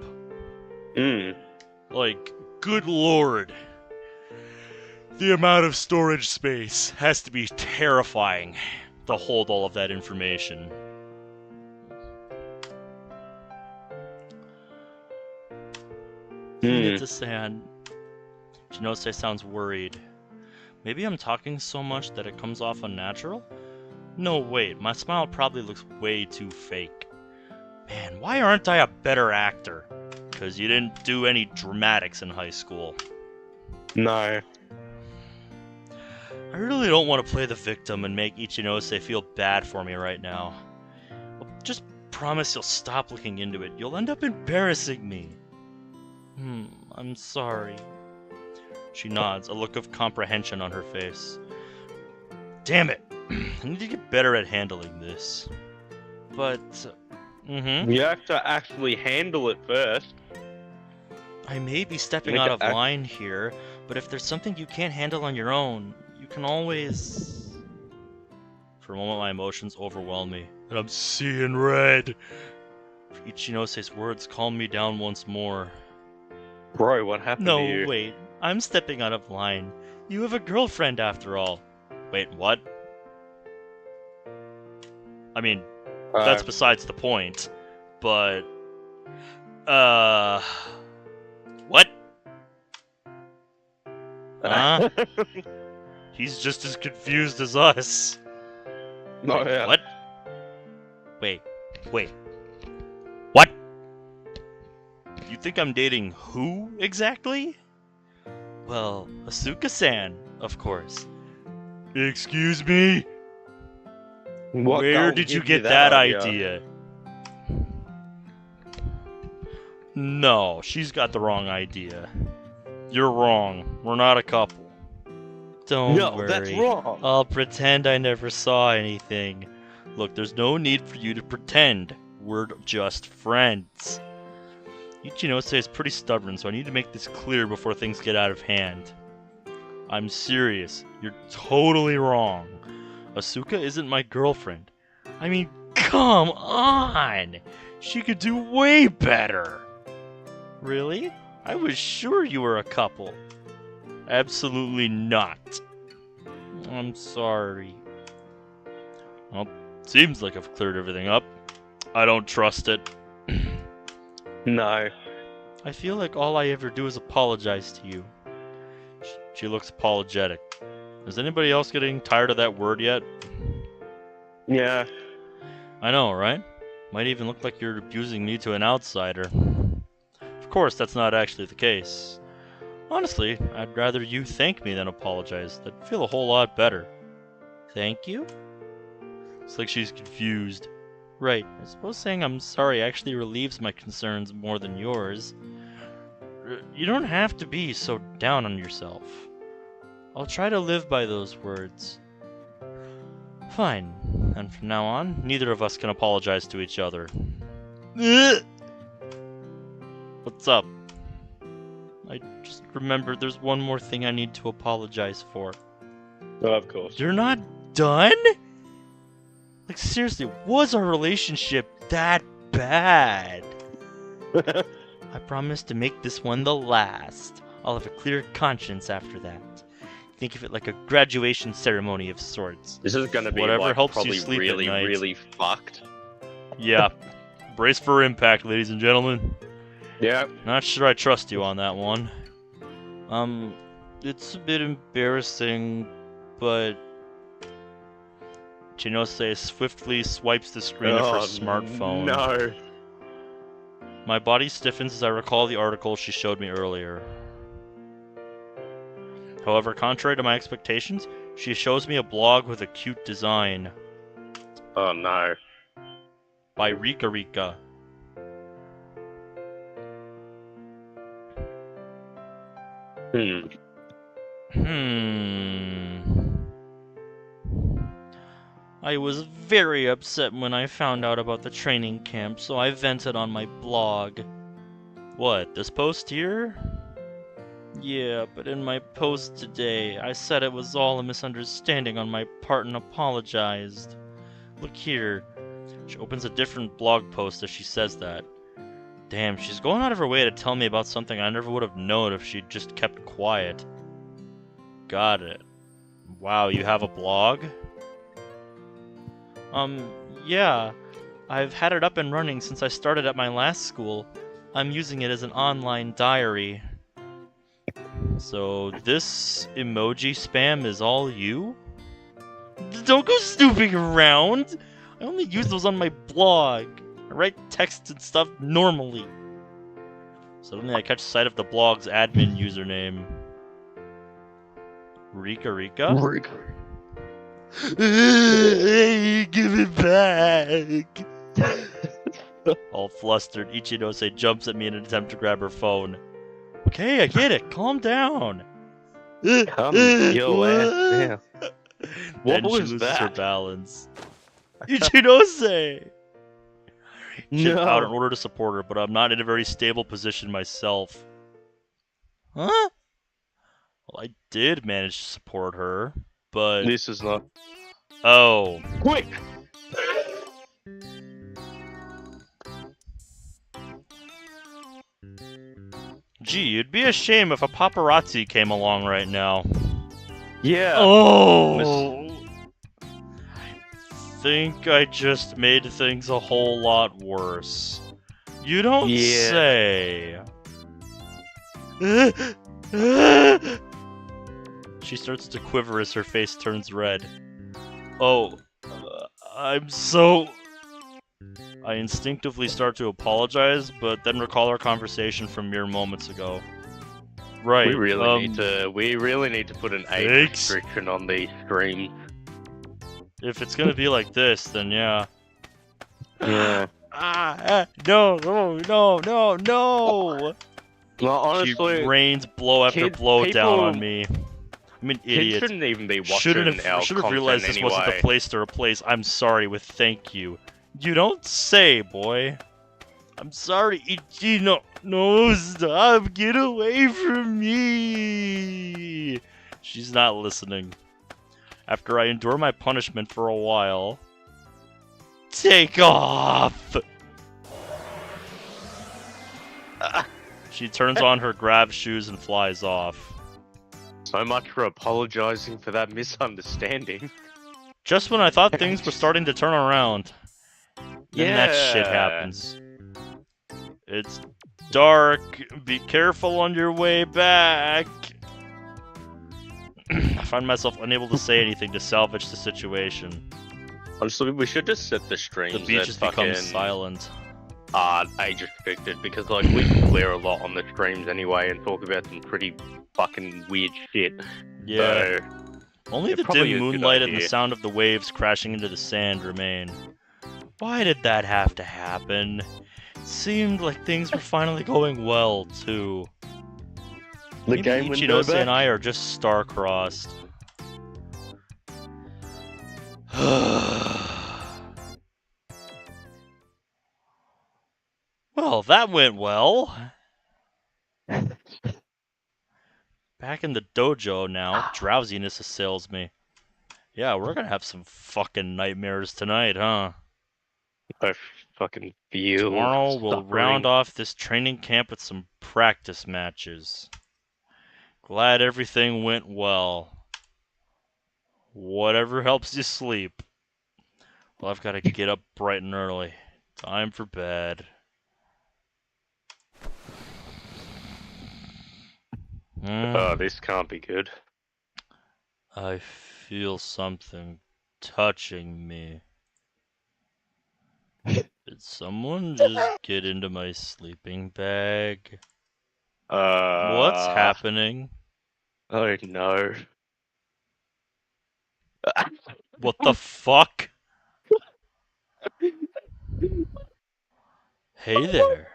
Like, good lord. The amount of storage space has to be terrifying to hold all of that information. It's a sand. Shinose sounds worried. Maybe I'm talking so much that it comes off unnatural? No, wait, my smile probably looks way too fake. Man, why aren't I a better actor? Because you didn't do any dramatics in high school. No. I really don't want to play the victim and make Ichinose feel bad for me right now. Just promise you'll stop looking into it. You'll end up embarrassing me. I'm sorry. She nods, a look of comprehension on her face. Damn it! I need to get better at handling this. But, You have to actually handle it first. I may be stepping out of line here, but if there's something you can't handle on your own, you can always... For a moment, my emotions overwhelm me, and I'm seeing red. Ichinose's words calm me down once more. Bro, what happened to you? No, wait. I'm stepping out of line. You have a girlfriend after all. Wait, what? I mean, that's besides the point. But... What? Huh? He's just as confused as us. Oh, yeah. What? Wait. What? You think I'm dating who, exactly? Well, Asuka-san, of course. Excuse me? Where did you get that idea? No, she's got the wrong idea. You're wrong. We're not a couple. Don't worry. That's wrong. I'll pretend I never saw anything. Look, there's no need for you to pretend. We're just friends. Ichinose is pretty stubborn, so I need to make this clear before things get out of hand. I'm serious. You're totally wrong. Asuka isn't my girlfriend. I mean, come on! She could do way better! Really? I was sure you were a couple. Absolutely not. I'm sorry. Well, seems like I've cleared everything up. I don't trust it. No. I feel like all I ever do is apologize to you. She looks apologetic. Is anybody else getting tired of that word yet? Yeah. I know, right? Might even look like you're abusing me to an outsider. Of course, that's not actually the case. Honestly, I'd rather you thank me than apologize. That'd feel a whole lot better. Thank you? It's like she's confused. Right, I suppose saying I'm sorry actually relieves my concerns more than yours. You don't have to be so down on yourself. I'll try to live by those words. Fine, and from now on, neither of us can apologize to each other. What's up? I just remembered there's one more thing I need to apologize for. Oh, of course. You're not done? Like, seriously, was our relationship that bad? I promise to make this one the last. I'll have a clear conscience after that. Think of it like a graduation ceremony of sorts. This is gonna be whatever like, helps probably you sleep really, at night. really fucked. Yeah. Brace for impact, ladies and gentlemen. Yeah. Not sure I trust you on that one. It's a bit embarrassing, but Chinose swiftly swipes the screen of her smartphone. No. My body stiffens as I recall the article she showed me earlier. However, contrary to my expectations, she shows me a blog with a cute design. Oh no. By Rika Rika. I was very upset when I found out about the training camp, so I vented on my blog. What, this post here? Yeah, but in my post today, I said it was all a misunderstanding on my part and apologized. Look here. She opens a different blog post as she says that. Damn, she's going out of her way to tell me about something I never would have known if she'd just kept quiet. Got it. Wow, you have a blog? Yeah. I've had it up and running since I started at my last school. I'm using it as an online diary. So, this emoji spam is all you? Don't go snooping around! I only use those on my blog. I write texts and stuff normally. Suddenly I catch sight of the blog's admin username. Rika Rika? Rika. Hey, give it back! All flustered, Ichinose jumps at me in an attempt to grab her phone. Okay, I get it. Calm down. Come your ass down. What Then she was loses her that? balance. Ichinose! She's No. out in order to support her, but I'm not in a very stable position myself. Huh? Well, I did manage to support her, but... This is not... Oh. Quick! Gee, it'd be a shame if a paparazzi came along right now. Yeah. Oh! I think I just made things a whole lot worse. You don't say. She starts to quiver as her face turns red. Oh, I'm so... I instinctively start to apologize, but then recall our conversation from mere moments ago. Right. We really need to put an age restriction on these streams. If it's gonna be like this, then yeah. Yeah. No! Well, honestly, She rains blow after blow down on me. I'm an kids idiot. shouldn't even be watching Should our have content realized this wasn't the anyway. place to replace "I'm sorry" with "thank you." You don't say, boy. I'm sorry, Ichino. No, stop. Get away from me. She's not listening. After I endure my punishment for a while, take off. She turns on her grab shoes and flies off. So much for apologizing for that misunderstanding. Just when I thought things were starting to turn around, then that shit Yeah. happens. It's dark. Be careful on your way back. I find myself unable to say anything to salvage the situation. Honestly, we should just set the streams. The beach has become fucking silent. age restricted because like we swear a lot on the streams anyway and talk about some pretty fucking weird shit. Yeah. So, Only the probably dim a good moonlight and the idea. sound of the waves crashing into the sand remain. Why did that have to happen? It seemed like things were finally going well, too. the Maybe game window Ichinose and I are just star-crossed. Well, that went well. Back in the dojo now, drowsiness assails me. Yeah, we're gonna have some fucking nightmares tonight, huh? I fucking feel Tomorrow we'll suffering. round off this training camp with some practice matches. Glad everything went well. Whatever helps you sleep. Well, I've got to get up bright and early. Time for bed. Oh, this can't be good. I feel something touching me. Did someone just get into my sleeping bag? What's happening? Oh no. What the fuck? Hey there.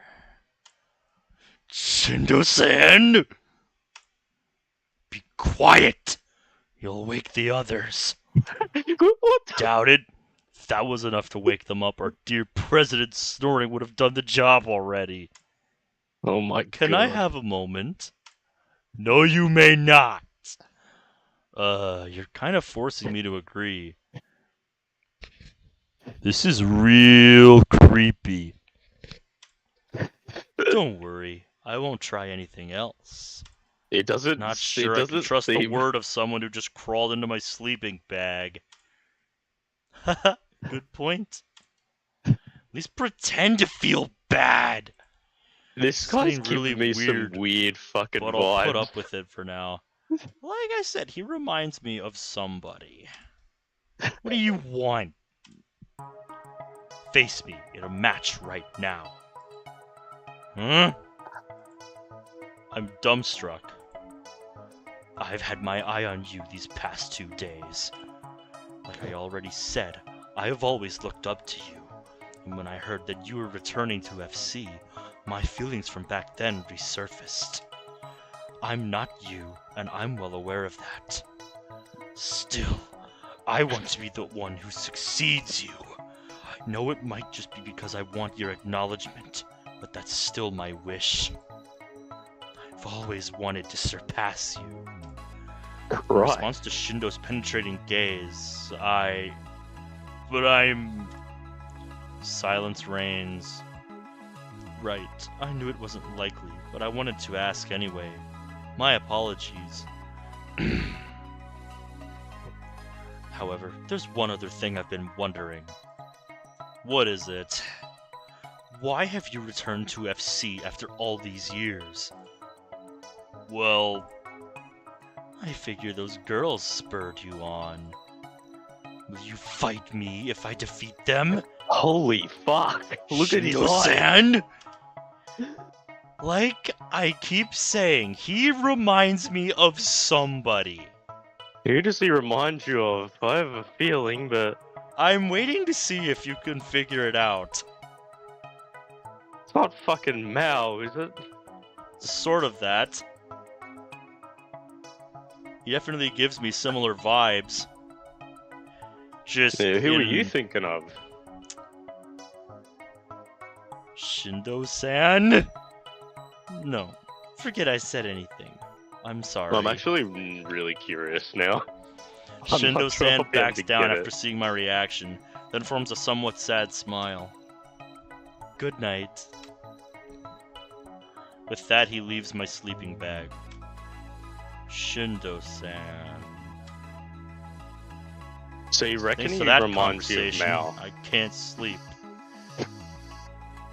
Shindo-san! Be quiet! You'll wake the others. What? Doubt it. If that was enough to wake them up, our dear president snoring would have done the job already. Oh my Can god. I have a moment? No, you may not. You're kind of forcing me to agree. This is real creepy. Don't worry, I won't try anything else. It doesn't. Not sure I can trust the seem... word of someone who just crawled into my sleeping bag. Haha, good point. At least pretend to feel bad. This guy's getting really giving me weird, some weird fucking But vibes. I'll put up with it for now. Like I said, he reminds me of somebody. What do you want? Face me in a match right now. Huh? I'm dumbstruck. I've had my eye on you these past 2 days. Like I already said, I have always looked up to you. And when I heard that you were returning to FC, my feelings from back then resurfaced. I'm not you, and I'm well aware of that. Still, I want to be the one who succeeds you. I know it might just be because I want your acknowledgement, but that's still my wish. I've always wanted to surpass you. In Right. response to Shindo's penetrating gaze, Silence reigns. Right, I knew it wasn't likely, but I wanted to ask anyway. My apologies. However, there's one other thing I've been wondering. What is it? Why have you returned to FC after all these years? Well, I figure those girls spurred you on. Will you fight me if I defeat them? Holy fuck! Look at his eyes. Shindo-san? Like I keep saying, he reminds me of somebody. Who does he remind you of? I have a feeling, but I'm waiting to see if you can figure it out. it's not fucking Mao, is it? Sort of that. He definitely gives me similar vibes. Just Yeah, who are you in thinking of? Shindo-san? No, forget I said anything. I'm sorry. I'm actually really curious now. I'm not sure Shindo-san I'll be able backs to down get after it. seeing my reaction, then forms a somewhat sad smile. Good night. With that, he leaves my sleeping bag. Shindo-san. So you reckon Thanks he for that reminds you of conversation. Mao? I can't sleep.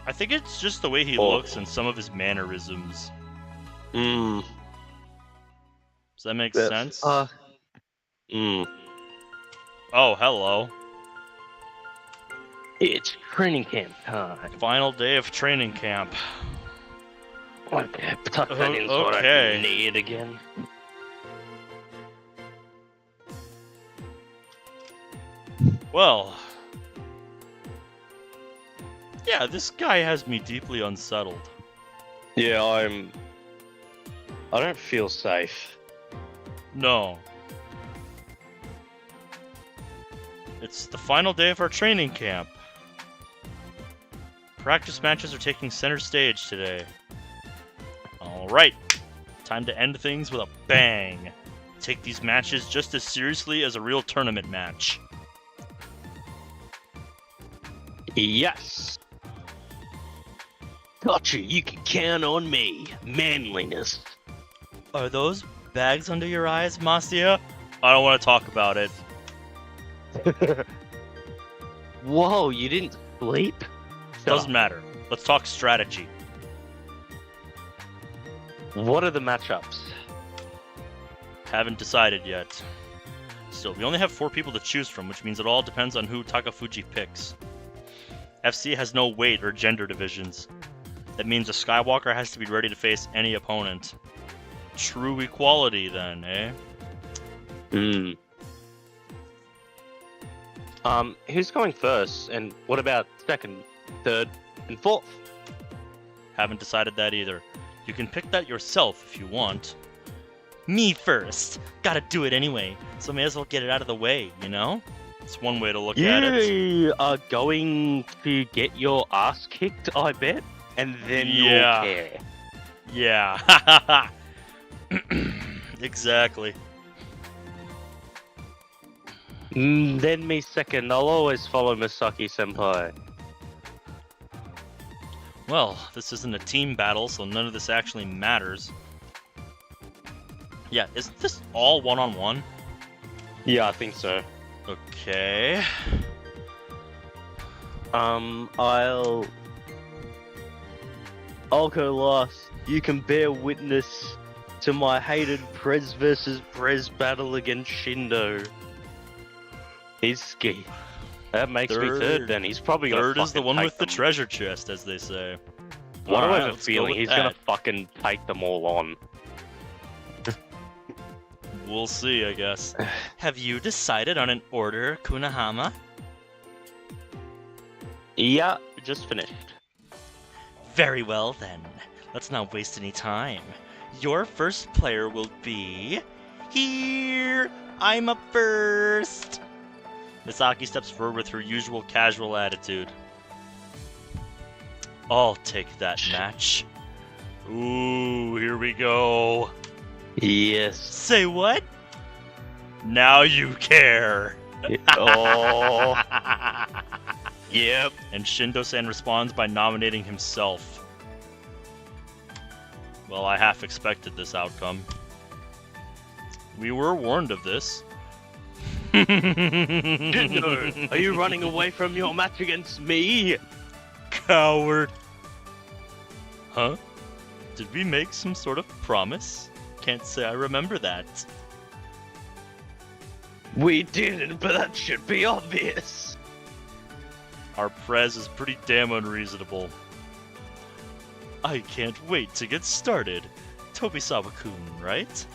I think it's just the way he Oh. looks and some of his mannerisms. Hmm. Does that make sense? Hmm. Oh, hello. It's training camp time. Final day of training camp. Okay, tuck that in so I Okay. don't need it again. Well, yeah, this guy has me deeply unsettled. Yeah, I don't feel safe. No. It's the final day of our training camp. Practice matches are taking center stage today. Alright, time to end things with a bang. Take these matches just as seriously as a real tournament match. Yes. Gotcha, you can count on me. Manliness. Are those bags under your eyes, Masya? I don't want to talk about it. Whoa, you didn't sleep? Doesn't matter. Let's talk strategy. What are the matchups? Haven't decided yet. Still, we only have 4 people to choose from, which means it all depends on who Takafuji picks. FC has no weight or gender divisions. That means a Skywalker has to be ready to face any opponent. True equality, then, eh? Who's going first? And what about second, third, and fourth? Haven't decided that either. You can pick that yourself if you want. Me first! Gotta do it anyway, so may as well get it out of the way, you know? It's one way to look at it. You are going to get your ass kicked, I bet, and then Yeah. you'll care. Yeah, exactly. Then me second. I'll always follow Misaki-senpai. Well, this isn't a team battle, so none of this actually matters. Yeah, isn't this all one-on-one? Yeah, I think so. Okay. I'll go last. You can bear witness to my hated Prez versus Prez battle against Shindo. He's ski. That makes me third then. He's probably gonna Third is the fucking one take with the them. treasure chest, as they say. What do I Alright, have a let's go feeling with he's that. gonna fucking take them all on. We'll see, I guess. Have you decided on an order, Kunahama? Yeah, just finished. Very well, then. Let's not waste any time. Your first player will be... Here! I'm up first! Misaki steps forward with her usual casual attitude. I'll take that match. Ooh, here we go. Yes. Say what? Now you care. Oh. Yep. And Shindo-san responds by nominating himself. Well, I half expected this outcome. We were warned of this. Shindo, are you running away from your match against me? Coward. Huh? Did we make some sort of promise? Can't say I remember that. We didn't, but that should be obvious. Our prez is pretty damn unreasonable. I can't wait to get started. Tobisawa-kun, right?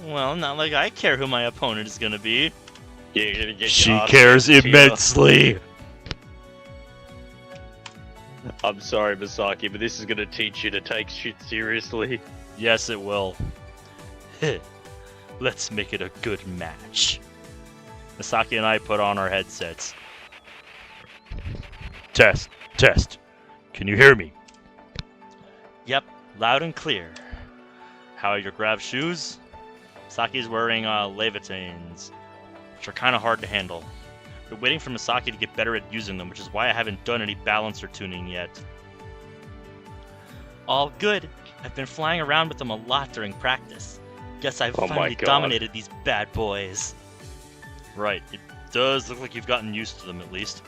Well, not like I care who my opponent is gonna be. You're gonna get She your ass cares handed to you. immensely. I'm sorry, Misaki, but this is gonna teach you to take shit seriously. Yes, it will. Let's make it a good match. Misaki and I put on our headsets. Test, test. Can you hear me? Yep, loud and clear. How are your grab shoes? Misaki's wearing Levitines, which are kind of hard to handle. We're waiting for Misaki to get better at using them, which is why I haven't done any balancer tuning yet. All good. I've been flying around with them a lot during practice. Guess I've finally dominated these bad boys. Right, it does look like you've gotten used to them at least.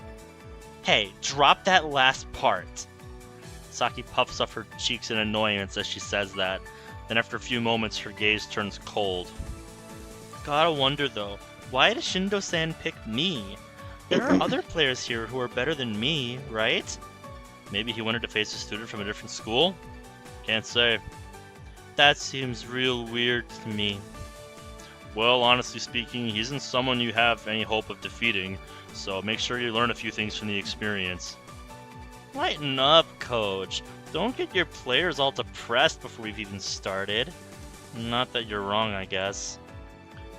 Hey, drop that last part. Saki puffs up her cheeks in annoyance as she says that. Then after a few moments, her gaze turns cold. Gotta wonder though, why did Shindo-san pick me? There are other players here who are better than me, right? Maybe he wanted to face a student from a different school? Can't say. That seems real weird to me. Well, honestly speaking, he isn't someone you have any hope of defeating, so make sure you learn a few things from the experience. Lighten up, coach. Don't get your players all depressed before we've even started. Not that you're wrong, I guess.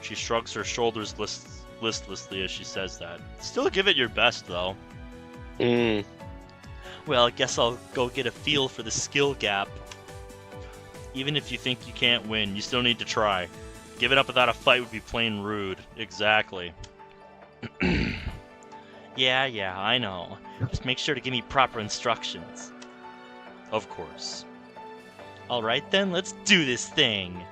She shrugs her shoulders listlessly as she says that. Still give it your best, though. Well, I guess I'll go get a feel for the skill gap. Even if you think you can't win, you still need to try. Giving up without a fight would be plain rude. Exactly. Yeah, I know. Just make sure to give me proper instructions. Of course. Alright then, let's do this thing!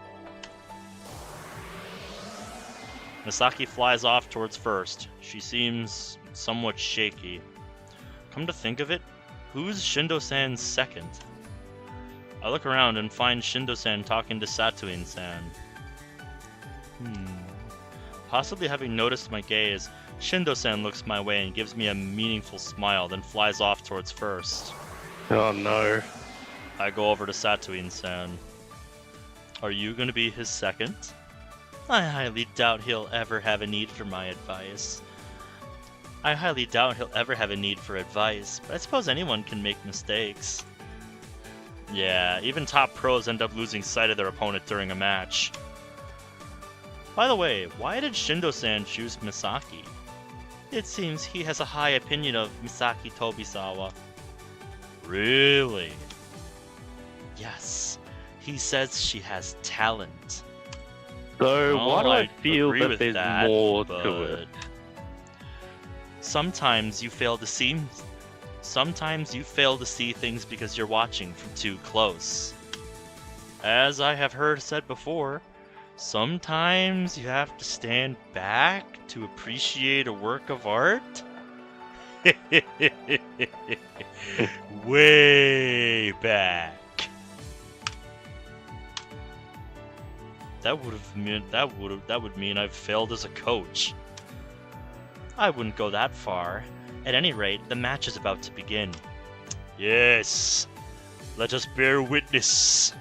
Misaki flies off towards first. She seems somewhat shaky. Come to think of it, who's Shindo-san's second? I look around and find Shindo-san talking to Satuin-san. Possibly having noticed my gaze, Shindo-san looks my way and gives me a meaningful smile, then flies off towards first. Oh no. I go over to Satuin-san. Are you going to be his second? I highly doubt he'll ever have a need for my advice. But I suppose anyone can make mistakes. Yeah, even top pros end up losing sight of their opponent during a match. By the way, why did Shindo-san choose Misaki? It seems he has a high opinion of Misaki Tobisawa. Really? Yes. He says she has talent. So why do I feel that there's more to it? Sometimes you fail to see things because you're watching from too close. As I have heard said before, sometimes you have to stand back to appreciate a work of art. Way back. That would mean I've failed as a coach. I wouldn't go that far. At any rate, the match is about to begin. Yes, let us bear witness.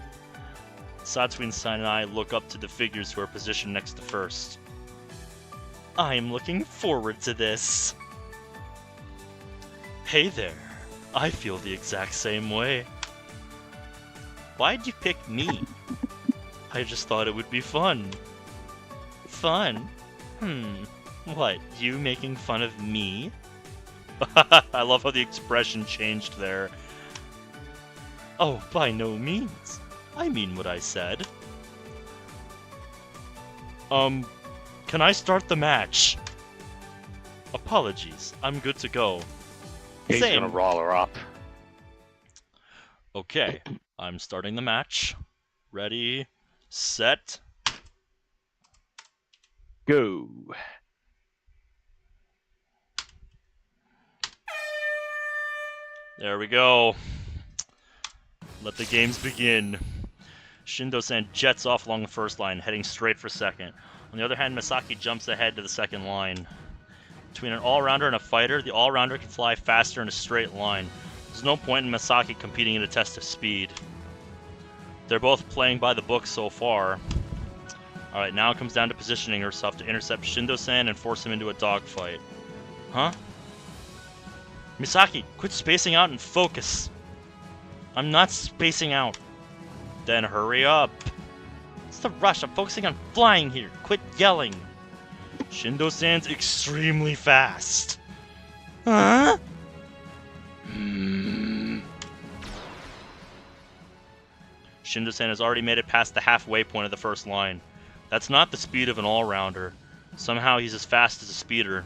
Satuin-san and I look up to the figures who are positioned next to first. I'm looking forward to this. Hey there, I feel the exact same way. Why'd you pick me? I just thought it would be fun. Fun? What, you making fun of me? I love how the expression changed there. Oh, by no means. I mean what I said. Can I start the match? Apologies, I'm good to go. He's gonna roll her up. Okay, I'm starting the match. Ready, set, go. There we go. Let the games begin. Shindo-san jets off along the first line, heading straight for second. On the other hand, Misaki jumps ahead to the second line. Between an all-rounder and a fighter, the all-rounder can fly faster in a straight line. There's no point in Misaki competing in a test of speed. They're both playing by the book so far. Alright, now it comes down to positioning herself to intercept Shindo-san and force him into a dogfight. Huh? Misaki, quit spacing out and focus. I'm not spacing out. Then hurry up. What's the rush? I'm focusing on flying here. Quit yelling. Shindo-san's extremely fast. Huh? Shindo-san has already made it past the halfway point of the first line. That's not the speed of an all-rounder. Somehow he's as fast as a speeder.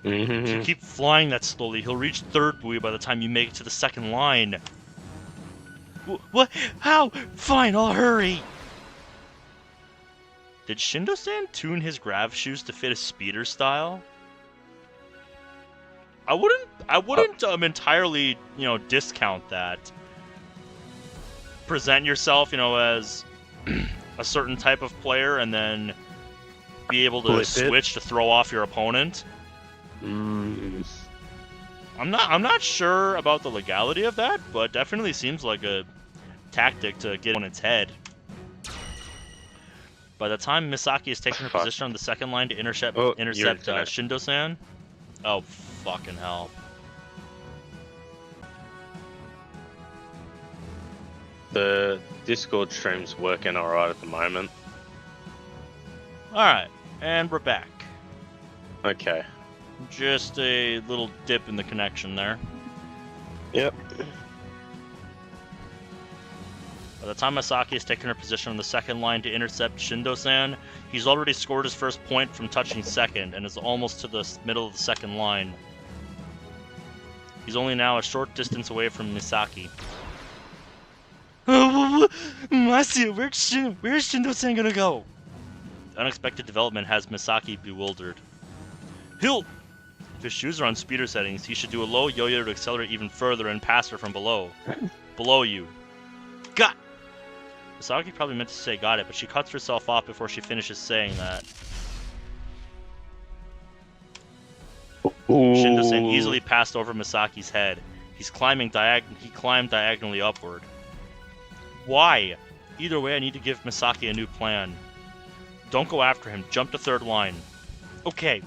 If you keep flying that slowly, he'll reach third buoy by the time you make it to the second line. What? How? Fine, I'll hurry! Did Shindo-san tune his grav shoes to fit a speeder style? I wouldn't entirely, discount that. Present yourself, as a certain type of player and then be able to switch to throw off your opponent. I'm not sure about the legality of that, but definitely seems like a tactic to get on its head. By the time Misaki is taking her position on the second line to intercept Shindo-san, oh fucking hell. The Discord stream's working alright at the moment. Alright, and we're back. Okay. Just a little dip in the connection there. Yep. By the time Misaki has taken her position on the second line to intercept Shindo-san, he's already scored his first point from touching second and is almost to the middle of the second line. He's only now a short distance away from Misaki. Masia, where's Shindo-san gonna go? The unexpected development has Misaki bewildered. If his shoes are on speeder settings, he should do a low yo-yo to accelerate even further and pass her from below. Below you. Got! Misaki probably meant to say got it, but she cuts herself off before she finishes saying that. Shindo-san easily passed over Misaki's head. He climbed diagonally upward. Why? Either way, I need to give Misaki a new plan. Don't go after him. Jump to third line. Okay.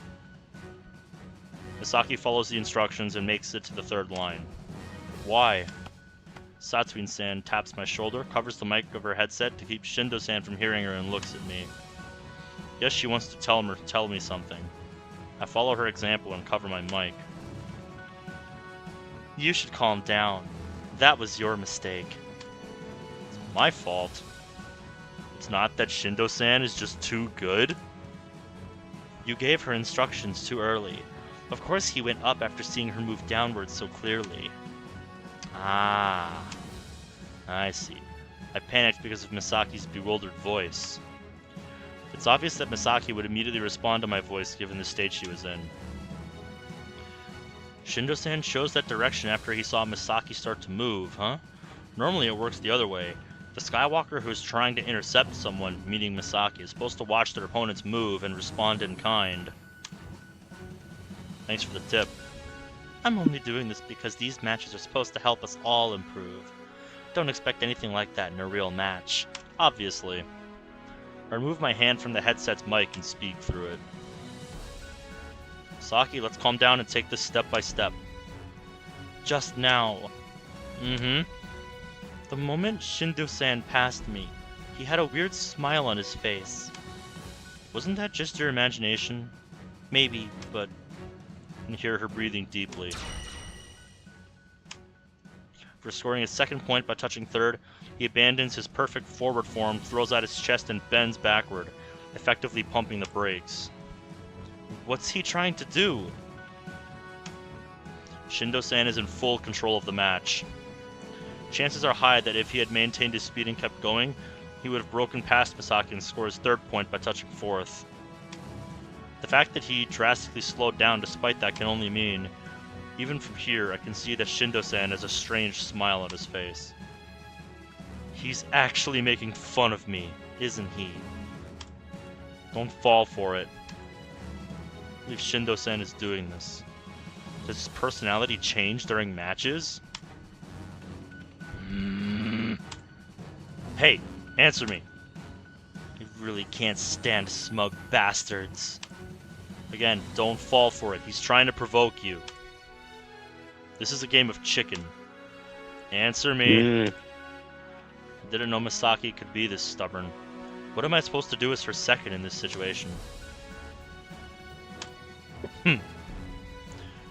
Misaki follows the instructions and makes it to the third line. Why? Satsuin-san taps my shoulder, covers the mic of her headset to keep Shindo-san from hearing her, and looks at me. Yes, she wants to tell me something. I follow her example and cover my mic. You should calm down. That was your mistake. It's my fault. It's not that Shindo-san is just too good. You gave her instructions too early. Of course he went up after seeing her move downwards so clearly. Ah, I see. I panicked because of Misaki's bewildered voice. It's obvious that Misaki would immediately respond to my voice given the state she was in. Shindo-san chose that direction after he saw Misaki start to move, huh? Normally it works the other way. The Skywalker who is trying to intercept someone, meaning Misaki, is supposed to watch their opponents move and respond in kind. Thanks for the tip. I'm only doing this because these matches are supposed to help us all improve. Don't expect anything like that in a real match. Obviously. I remove my hand from the headset's mic and speak through it. Saki, let's calm down and take this step by step. Just now. The moment Shindo-san passed me, he had a weird smile on his face. Wasn't that just your imagination? Maybe, but I can hear her breathing deeply. For scoring his second point by touching third, he abandons his perfect forward form, throws out his chest, and bends backward, effectively pumping the brakes. What's he trying to do? Shindo-san is in full control of the match. Chances are high that if he had maintained his speed and kept going, he would have broken past Misaki and scored his third point by touching fourth. The fact that he drastically slowed down despite that can only mean, even from here, I can see that Shindo-san has a strange smile on his face. He's actually making fun of me, isn't he? Don't fall for it. I believe Shindo-san is doing this. Does his personality change during matches? Hey, answer me. I really can't stand smug bastards. Again, don't fall for it. He's trying to provoke you. This is a game of chicken. Answer me. Didn't know Misaki could be this stubborn. What am I supposed to do as her second in this situation?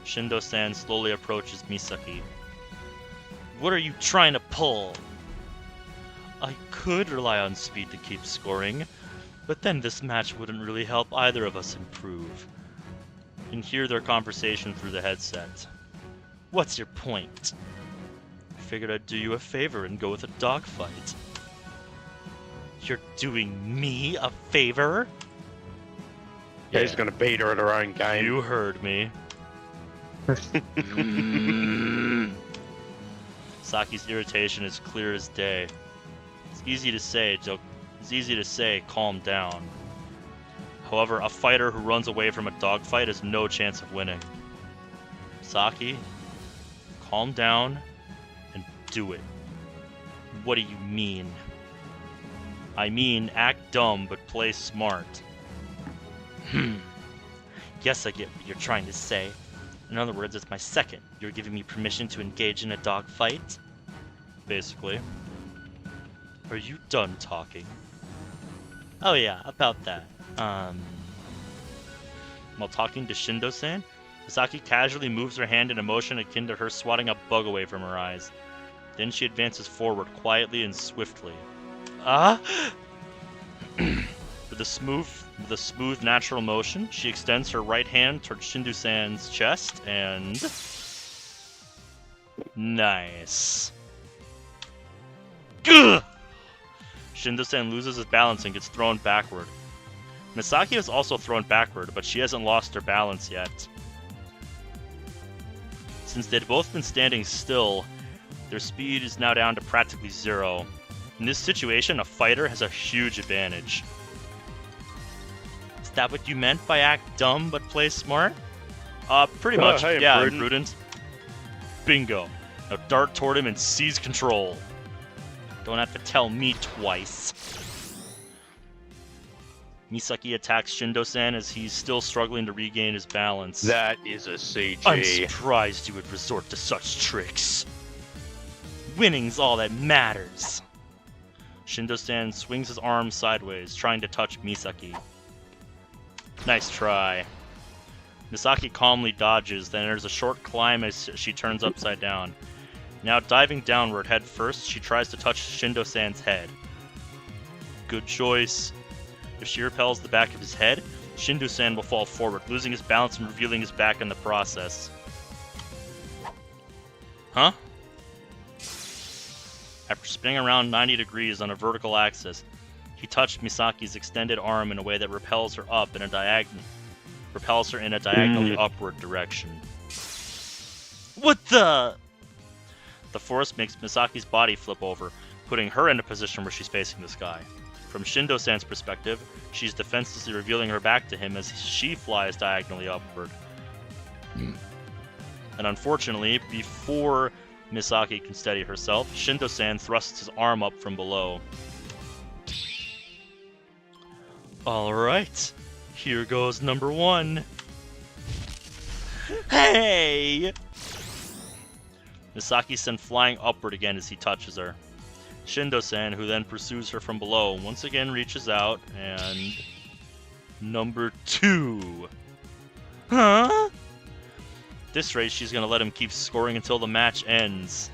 Shindo-san slowly approaches Misaki. What are you trying to pull? I could rely on speed to keep scoring, but then this match wouldn't really help either of us improve. You can hear their conversation through the headset. What's your point? I figured I'd do you a favor and go with a dogfight. You're doing me a favor? Yeah, he's gonna beat her at her own game. You heard me. Saki's irritation is clear as day. It's easy to say, calm down. However, a fighter who runs away from a dogfight has no chance of winning. Saki, calm down and do it. What do you mean? I mean, act dumb but play smart. Guess I get what you're trying to say. In other words, it's my second. You're giving me permission to engage in a dogfight? Basically. Are you done talking? Oh yeah, about that. While talking to Shindo-san, Misaki casually moves her hand in a motion akin to her swatting a bug away from her eyes. Then she advances forward quietly and swiftly. With a smooth, natural motion, she extends her right hand towards Shindo-san's chest and... Nice. Gah! Shindo-san loses his balance and gets thrown backward. Misaki is also thrown backward, but she hasn't lost her balance yet. Since they'd both been standing still, their speed is now down to practically zero. In this situation, a fighter has a huge advantage. Is that what you meant by act dumb but play smart? Pretty much, hey, yeah, prudent. Prudent. Bingo. Now dart toward him and seize control. Don't have to tell me twice. Misaki attacks Shindo-san as he's still struggling to regain his balance. That is a CG. I'm surprised you would resort to such tricks. Winning's all that matters. Shindo-san swings his arm sideways, trying to touch Misaki. Nice try. Misaki calmly dodges, then there's a short climb as she turns upside down. Now diving downward head first, she tries to touch Shindo-san's head. Good choice. If she repels the back of his head, Shindo-san will fall forward, losing his balance and revealing his back in the process. Huh? After spinning around 90 degrees on a vertical axis, he touched Misaki's extended arm in a way that repels her in a diagonally upward direction. What the? The force makes Misaki's body flip over, putting her in a position where she's facing the sky. From Shindo-san's perspective, she's defenselessly revealing her back to him as she flies diagonally upward. And unfortunately, before Misaki can steady herself, Shindo-san thrusts his arm up from below. Alright, here goes number one. Hey! Misaki sent flying upward again as he touches her. Shindo-san, who then pursues her from below, once again reaches out and... Number two. Huh? At this rate, she's gonna let him keep scoring until the match ends.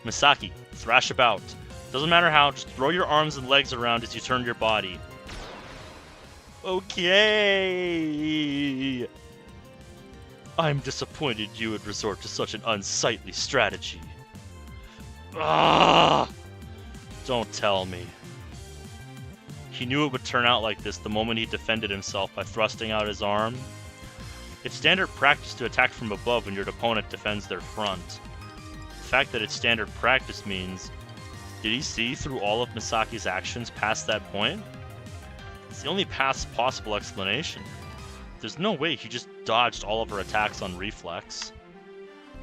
Misaki, thrash about. Doesn't matter how, just throw your arms and legs around as you turn your body. Okay. I'm disappointed you would resort to such an unsightly strategy. Ah! Don't tell me. He knew it would turn out like this the moment he defended himself by thrusting out his arm. It's standard practice to attack from above when your opponent defends their front. The fact that it's standard practice means, did he see through all of Misaki's actions past that point? It's the only possible explanation. There's no way he just dodged all of her attacks on reflex.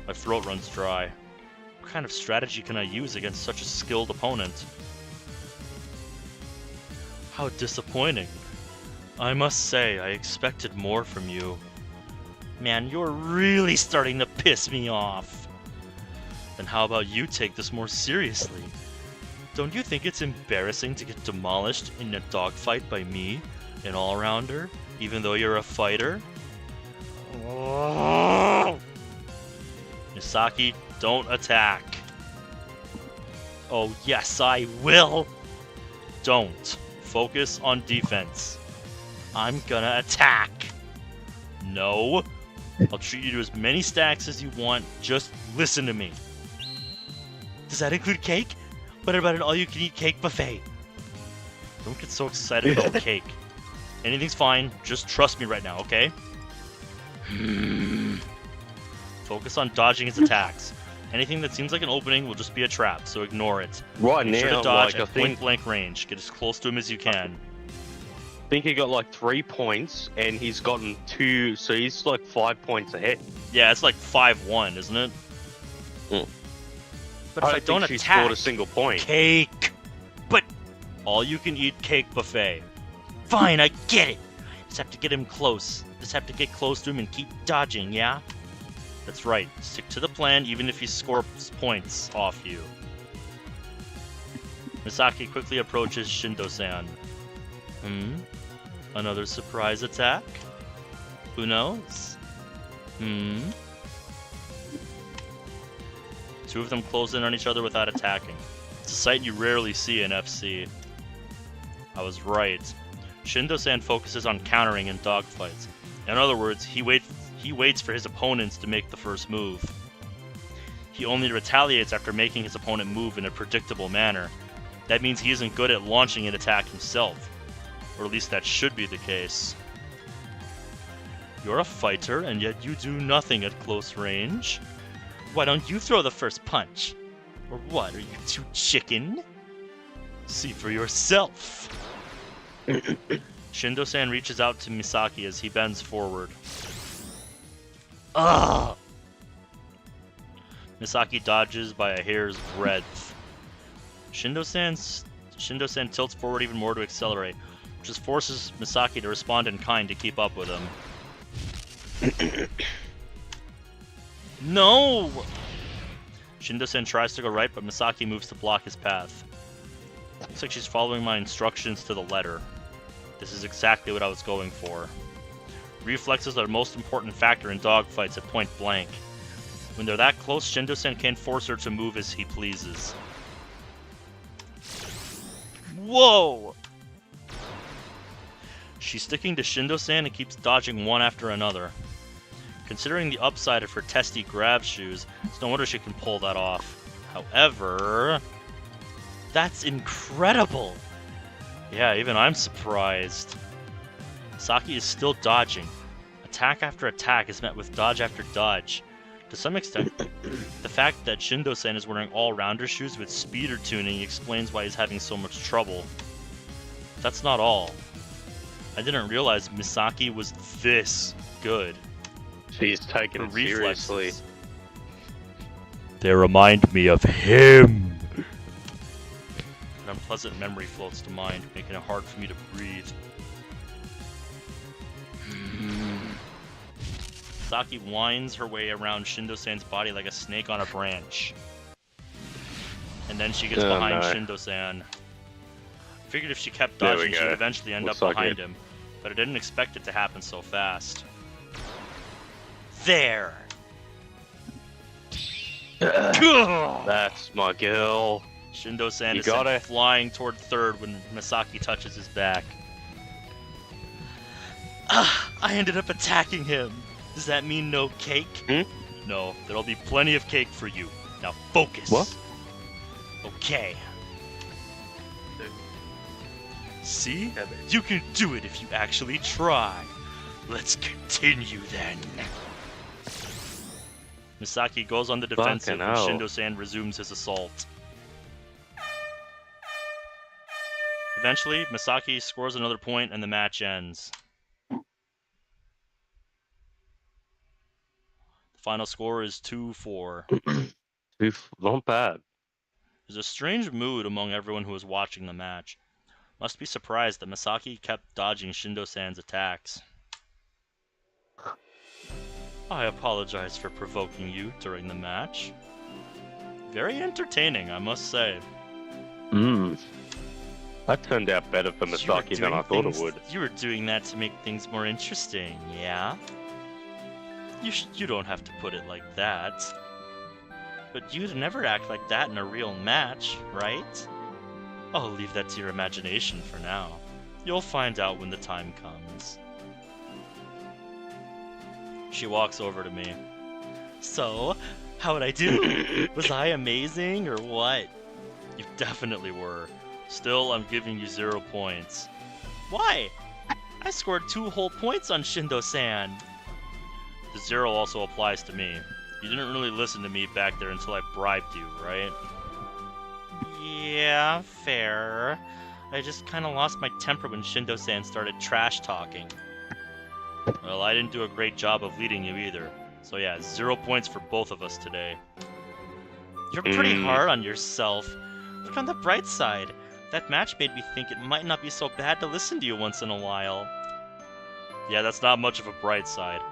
My throat runs dry. What kind of strategy can I use against such a skilled opponent? How disappointing. I must say, I expected more from you. Man, you're really starting to piss me off. Then how about you take this more seriously? Don't you think it's embarrassing to get demolished in a dogfight by me, an all-rounder, even though you're a fighter? Oh. Misaki, don't attack. Oh yes, I will. Don't. Focus on defense. I'm gonna attack. No. I'll treat you to as many stacks as you want. Just listen to me. Does that include cake? What about an all-you-can-eat cake buffet? Don't get so excited about cake. Anything's fine. Just trust me right now, okay? Focus on dodging his attacks. Anything that seems like an opening will just be a trap, so ignore it. Right Make now, sure to dodge like, at point-blank range. Get as close to him as you can. I think he got like 3 points, and he's gotten 2, so he's like 5 points ahead. Yeah, it's like 5-1, isn't it? Mm. But if I don't think she attack, scored a single point. cake. But all-you-can-eat cake buffet. Fine, I get it. Just have to get him close. Just have to get close to him and keep dodging, yeah? That's right. Stick to the plan, even if he scores points off you. Misaki quickly approaches Shindo-san. Another surprise attack? Who knows? Two of them close in on each other without attacking. It's a sight you rarely see in FC. I was right. Shindo-san focuses on countering in dogfights. In other words, he waits for his opponents to make the first move. He only retaliates after making his opponent move in a predictable manner. That means he isn't good at launching an attack himself. Or at least that should be the case. You're a fighter, and yet you do nothing at close range. Why don't you throw the first punch? Or what, are you too chicken? See for yourself. Shindo-san reaches out to Misaki as he bends forward. Ugh! Misaki dodges by a hair's breadth. Shindo-san tilts forward even more to accelerate, which just forces Misaki to respond in kind to keep up with him. No! Shindo-san tries to go right, but Misaki moves to block his path. Looks like she's following my instructions to the letter. This is exactly what I was going for. Reflexes are the most important factor in dogfights at point blank. When they're that close, Shindo-san can't force her to move as he pleases. Whoa! She's sticking to Shindo-san and keeps dodging one after another. Considering the upside of her testy grab shoes, it's no wonder she can pull that off. However, that's incredible! Yeah, even I'm surprised. Saki is still dodging. Attack after attack is met with dodge after dodge. To some extent, the fact that Shindo-san is wearing all-rounder shoes with speeder tuning explains why he's having so much trouble. That's not all. I didn't realize Misaki was this good. She's taking it seriously. They remind me of him. An unpleasant memory floats to mind, making it hard for me to breathe. Saki winds her way around Shindo-san's body like a snake on a branch. And then she gets behind Shindo-san. I figured if she kept dodging, she'd eventually end up behind him, but I didn't expect it to happen so fast. There! That's my girl. Shindo-san is sent flying toward third when Misaki touches his back. I ended up attacking him. Does that mean no cake? No, there'll be plenty of cake for you. Now focus. What? Okay. See? You can do it if you actually try. Let's continue then. Misaki goes on the defensive when Shindo-san resumes his assault. Eventually, Misaki scores another point and the match ends. The final score is 2-4. Not bad. There's a strange mood among everyone who was watching the match. Must be surprised that Masaki kept dodging Shindo-san's attacks. I apologize for provoking you during the match. Very entertaining, I must say. That turned out better for Masaki than I thought it would. You were doing that to make things more interesting, yeah? You don't have to put it like that. But you'd never act like that in a real match, right? I'll leave that to your imagination for now. You'll find out when the time comes. She walks over to me. So, how'd I do? Was I amazing or what? You definitely were. Still, I'm giving you 0 points. Why? I scored 2 whole points on Shindo-san. The 0 also applies to me. You didn't really listen to me back there until I bribed you, right? Yeah, fair. I just kinda lost my temper when Shindo-san started trash talking. Well, I didn't do a great job of leading you either. So yeah, 0 points for both of us today. You're pretty hard on yourself. Look on the bright side. That match made me think it might not be so bad to listen to you once in a while. Yeah, that's not much of a bright side.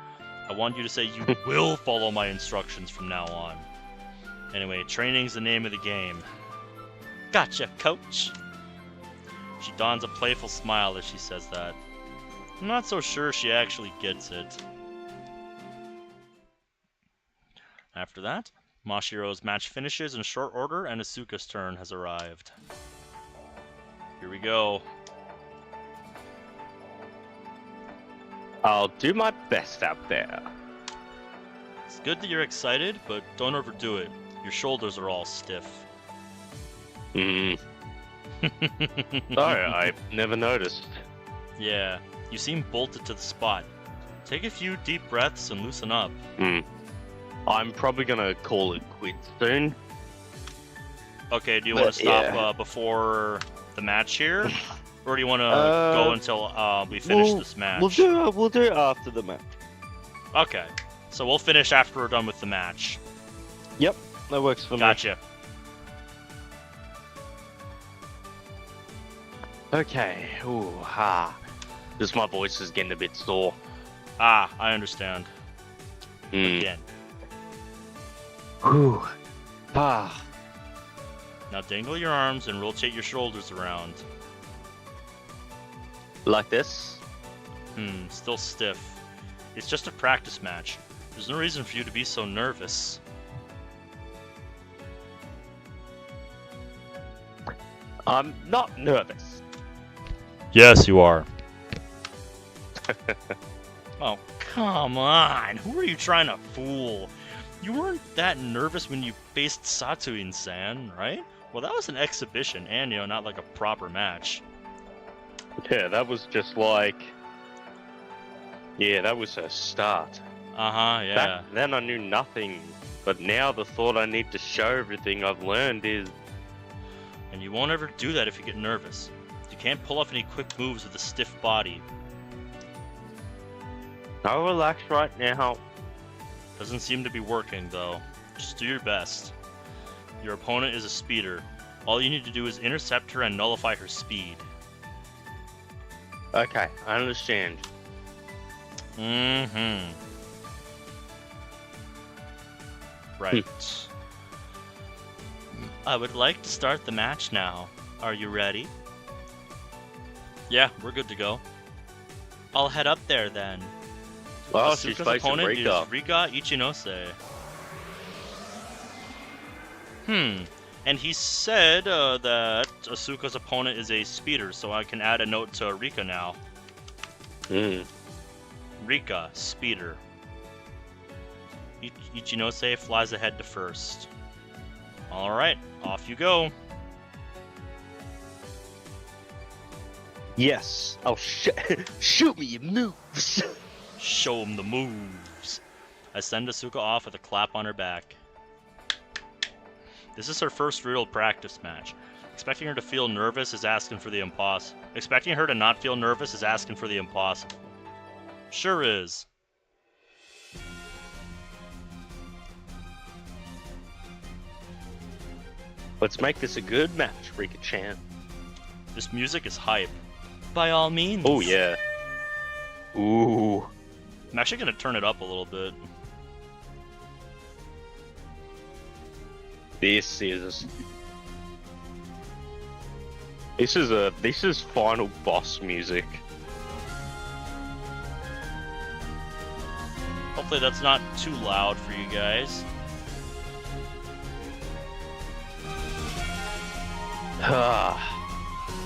I want you to say you will follow my instructions from now on. Anyway, training's the name of the game. Gotcha, coach. She dons a playful smile as she says that. I'm not so sure she actually gets it. After that, Mashiro's match finishes in short order and Asuka's turn has arrived. Here we go. I'll do my best out there. It's good that you're excited, but don't overdo it. Your shoulders are all stiff. Sorry, I never noticed. Yeah, you seem bolted to the spot. Take a few deep breaths and loosen up. I'm probably gonna call it quits soon. Okay, do you want to stop before the match here? Or do you want to go until we finish this match? We'll do it after the match. Okay, so we'll finish after we're done with the match. Yep, that works for me. Gotcha. Okay, Just my voice is getting a bit sore. Ah, I understand. Again. Now dangle your arms and rotate your shoulders around. Like this? Still stiff. It's just a practice match. There's no reason for you to be so nervous. I'm not nervous. Yes, you are. Oh, come on. Who are you trying to fool? You weren't that nervous when you faced Satuin-san, right? Well, that was an exhibition and, not like a proper match. Yeah, that was just like... Yeah, that was a start. Yeah. Back then I knew nothing, but now the thought I need to show everything I've learned is... And you won't ever do that if you get nervous. You can't pull off any quick moves with a stiff body. I'll relax right now. Doesn't seem to be working, though. Just do your best. Your opponent is a speeder. All you need to do is intercept her and nullify her speed. Okay, I understand. Right. I would like to start the match now. Are you ready? Yeah, we're good to go. I'll head up there then. Well, she's Asuka's facing opponent Rika. is Rika Ichinose. And he said that Asuka's opponent is a speeder, so I can add a note to Rika now. Rika, speeder. Ichinose flies ahead to first. Alright, off you go. Yes, I'll shoot me your moves. Show him the moves. I send Asuka off with a clap on her back. This is her first real practice match. Expecting her to feel nervous is asking for the impossible. Expecting her to not feel nervous is asking for the impossible. Sure is. Let's make this a good match, Rika-chan. This music is hype. By all means. Oh yeah. Ooh. I'm actually gonna turn it up a little bit. This is final boss music. Hopefully that's not too loud for you guys.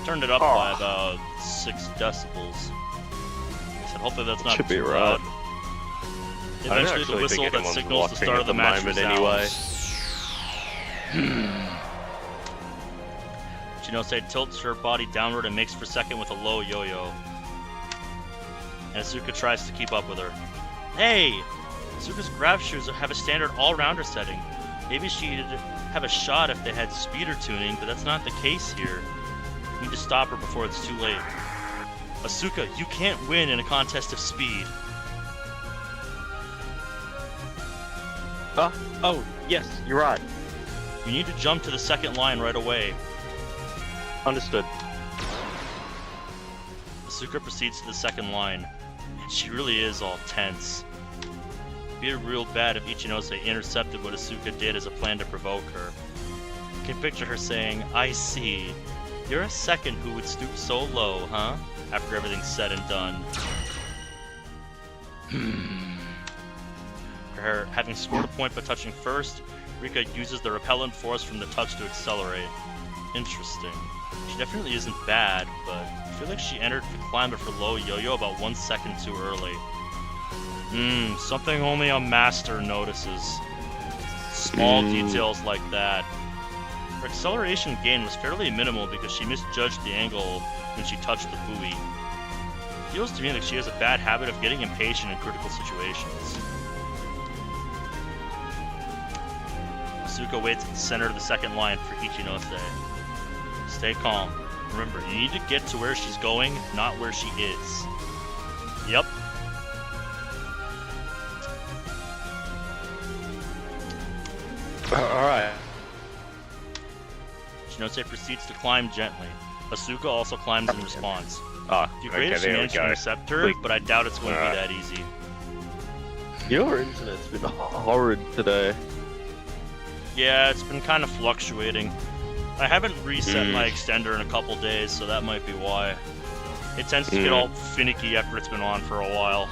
Turned it up by about 6 decibels. I said hopefully that's not Should too be right. loud. Eventually the whistle that signals the start of the match resounds. Ichinose tilts her body downward and makes for second with a low yo-yo. And Asuka tries to keep up with her. Hey! Asuka's grab shoes have a standard all-rounder setting. Maybe she'd have a shot if they had speeder tuning, but that's not the case here. You need to stop her before it's too late. Asuka, you can't win in a contest of speed. Oh, yes, you're right. You need to jump to the second line right away. Understood. Asuka proceeds to the second line, and she really is all tense. It'd be real bad if Ichinose intercepted what Asuka did as a plan to provoke her. You can picture her saying, I see. You're a second who would stoop so low, huh? After everything's said and done. For her, having scored a point by touching first, Rika uses the repellent force from the touch to accelerate. Interesting. She definitely isn't bad, but I feel like she entered the climb of her low yo-yo about 1 second too early. Something only a master notices. Small details like that. Her acceleration gain was fairly minimal because she misjudged the angle when she touched the buoy. It feels to me like she has a bad habit of getting impatient in critical situations. Asuka waits at the center of the second line for Ichinose. Stay calm. Remember, you need to get to where she's going, not where she is. Yep. Alright. Ichinose proceeds to climb gently. Asuka also climbs in response. It'd be great okay, if she there we managed to go. intercept her, but I doubt it's going to be that easy. Your internet's been horrid today. Yeah, it's been kind of fluctuating. I haven't reset my extender in a couple days, so that might be why. It tends to get all finicky after it's been on for a while.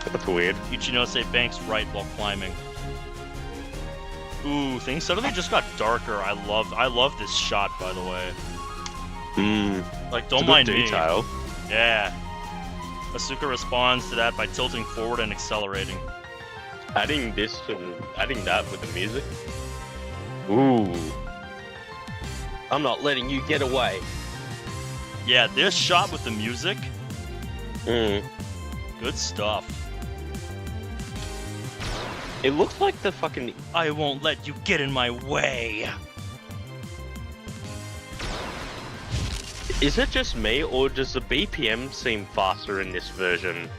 That's weird. Ichinose banks right while climbing. Ooh, things suddenly just got darker. I love this shot, by the way. Like, don't mind me. Detail. Yeah. Asuka responds to that by tilting forward and accelerating. Adding this and adding that with the music. Ooh. I'm not letting you get away. Yeah, this shot with the music. Good stuff. It looks like the fucking... I won't let you get in my way. Is it just me, or does the BPM seem faster in this version?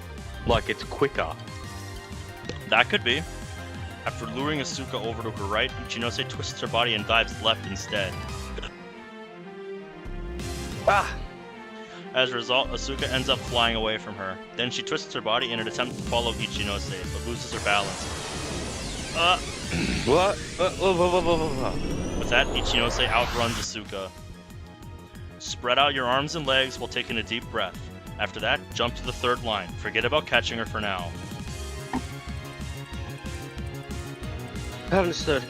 Like it's quicker? That could be. After luring Asuka over to her right, Ichinose twists her body and dives left instead. As a result, Asuka ends up flying away from her. Then she twists her body in an attempt to follow Ichinose, but loses her balance. What? With that, Ichinose outruns Asuka. Spread out your arms and legs while taking a deep breath. After that, jump to the third line. Forget about catching her for now. Understood.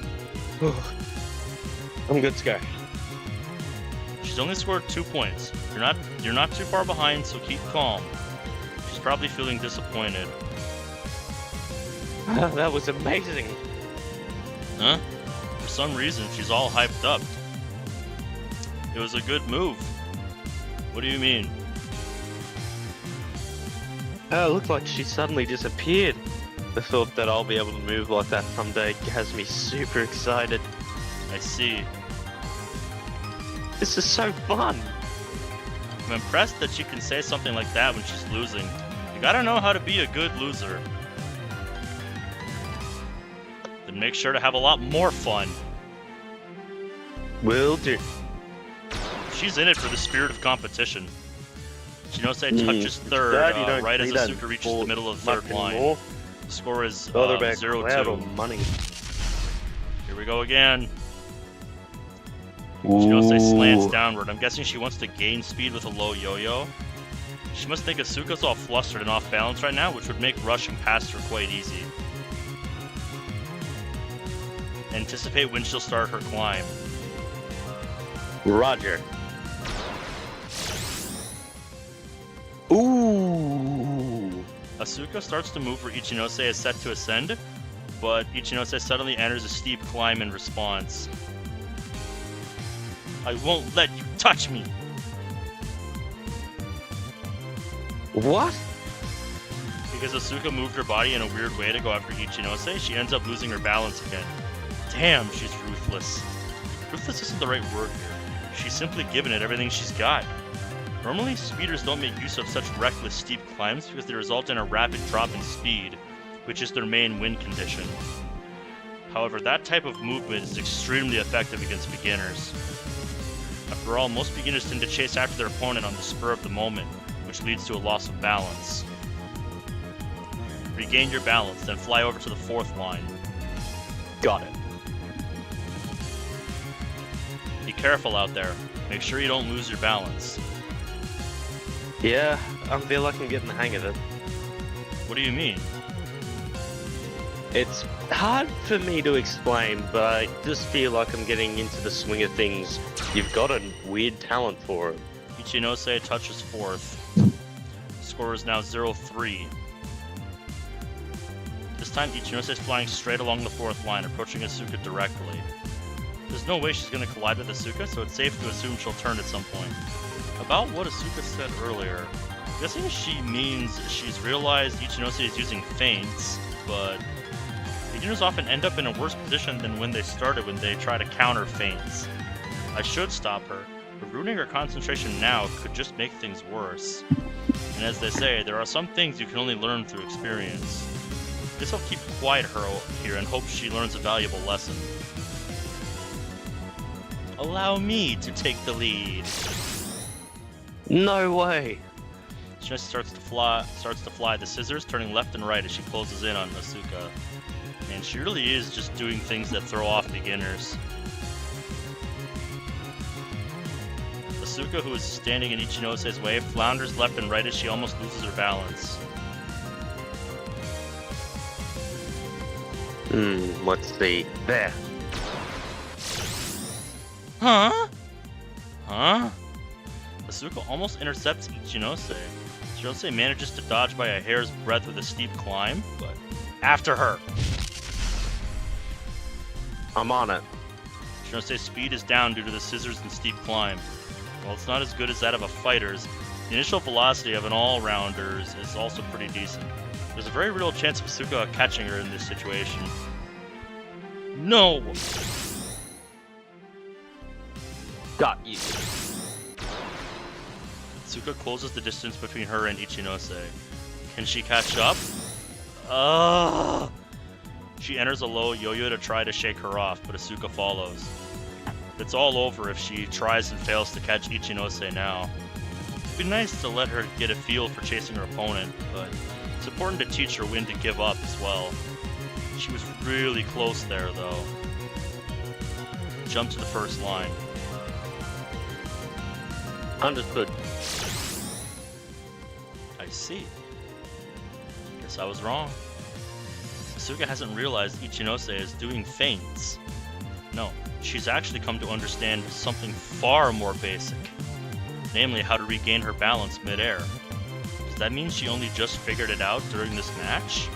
I'm good to go. She's only scored 2 points. You're not too far behind, so keep calm. She's probably feeling disappointed. That was amazing. Huh? For some reason, she's all hyped up. It was a good move. What do you mean? It looked like she suddenly disappeared. The thought that I'll be able to move like that someday has me super excited. I see. This is so fun. I'm impressed that she can say something like that when she's losing. You gotta know how to be a good loser. Then make sure to have a lot more fun. Will do. She's in it for the spirit of competition. Ichinose touches third, right as Asuka reaches the middle of the third line. The score is 0-2. Money. Here we go again. Ichinose slants downward. I'm guessing she wants to gain speed with a low yo-yo. She must think Asuka's all flustered and off balance right now, which would make rushing past her quite easy. Anticipate when she'll start her climb. Roger. Ooh. Asuka starts to move where Ichinose is set to ascend, but Ichinose suddenly enters a steep climb in response. I won't let you touch me! What? Because Asuka moved her body in a weird way to go after Ichinose, she ends up losing her balance again. Damn, she's ruthless. Ruthless isn't the right word here. She's simply given it everything she's got. Normally, speeders don't make use of such reckless steep climbs because they result in a rapid drop in speed, which is their main win condition. However, that type of movement is extremely effective against beginners. After all, most beginners tend to chase after their opponent on the spur of the moment, which leads to a loss of balance. Regain your balance, then fly over to the fourth line. Got it. Be careful out there. Make sure you don't lose your balance. Yeah, I feel like I'm getting the hang of it. What do you mean? It's hard for me to explain, but I just feel like I'm getting into the swing of things. You've got a weird talent for it. Ichinose touches fourth. Score is now 0-3. This time Ichinose is flying straight along the fourth line, approaching Asuka directly. There's no way she's going to collide with Asuka, so it's safe to assume she'll turn at some point. About what Asuka said earlier, I'm guessing she means she's realized Ichinose is using feints, but beginners often end up in a worse position than when they started when they try to counter feints. I should stop her, but ruining her concentration now could just make things worse. And as they say, there are some things you can only learn through experience. I guess I'll keep quiet her here and hope she learns a valuable lesson. Allow me to take the lead. No way. She starts to fly the scissors, turning left and right as she closes in on Asuka. And she really is just doing things that throw off beginners. Asuka, who is standing in Ichinose's way, flounders left and right as she almost loses her balance. Let's see. There. Huh? Asuka almost intercepts Ichinose. Ichinose manages to dodge by a hair's breadth with a steep climb, but after her. I'm on it. Ichinose's speed is down due to the scissors and steep climb. While it's not as good as that of a fighter's, the initial velocity of an all-rounder's is also pretty decent. There's a very real chance of Asuka catching her in this situation. No! Got you. Asuka closes the distance between her and Ichinose. Can she catch up? She enters a low yo-yo to try to shake her off, but Asuka follows. It's all over if she tries and fails to catch Ichinose now. It'd be nice to let her get a feel for chasing her opponent, but it's important to teach her when to give up as well. She was really close there, though. Jump to the first line. Understood. I see. Guess I was wrong. Asuka hasn't realized Ichinose is doing feints. No, she's actually come to understand something far more basic. Namely, how to regain her balance mid-air. Does that mean she only just figured it out during this match?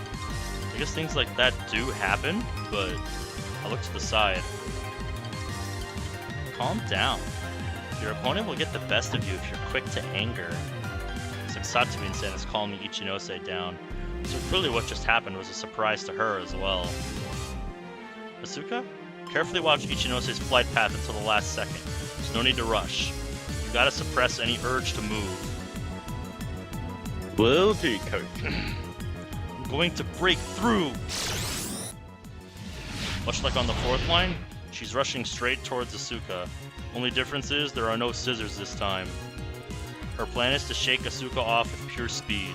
I guess things like that do happen, but I look to the side. Calm down. Your opponent will get the best of you if you're quick to anger. It's like Satsumi-san is calming Ichinose down, so clearly what just happened was a surprise to her as well. Asuka, carefully watch Ichinose's flight path until the last second. There's no need to rush. You gotta suppress any urge to move. Will do, coach. I'm going to break through! Much like on the fourth line, She's rushing straight towards Asuka. Only difference is there are no scissors this time. Her plan is to shake Asuka off with pure speed.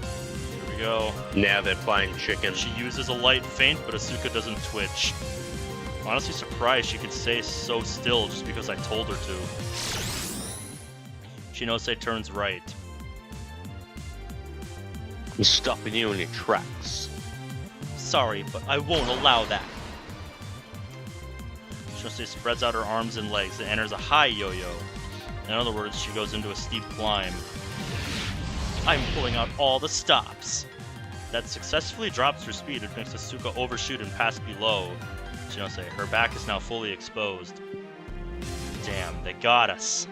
Here we go. Now they're playing chicken. She uses a light feint, but Asuka doesn't twitch. I'm honestly surprised she could stay so still just because I told her to. Shinose turns right. I'm stopping you in your tracks. Sorry, but I won't allow that. Shinose spreads out her arms and legs and enters a high yo-yo. In other words, she goes into a steep climb. I'm pulling out all the stops. That successfully drops her speed and makes Asuka overshoot and pass below. Shinose, her back is now fully exposed. Damn, they got us.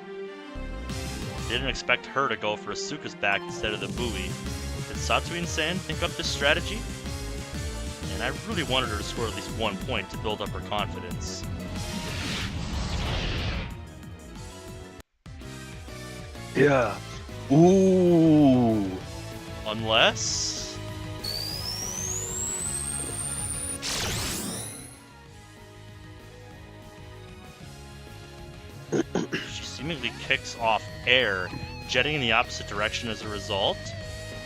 Didn't expect her to go for Asuka's back instead of the buoy. Did Satuin-san think up this strategy? And I really wanted her to score at least 1 point to build up her confidence. Yeah. Ooh. Unless... she seemingly kicks off air, jetting in the opposite direction as a result.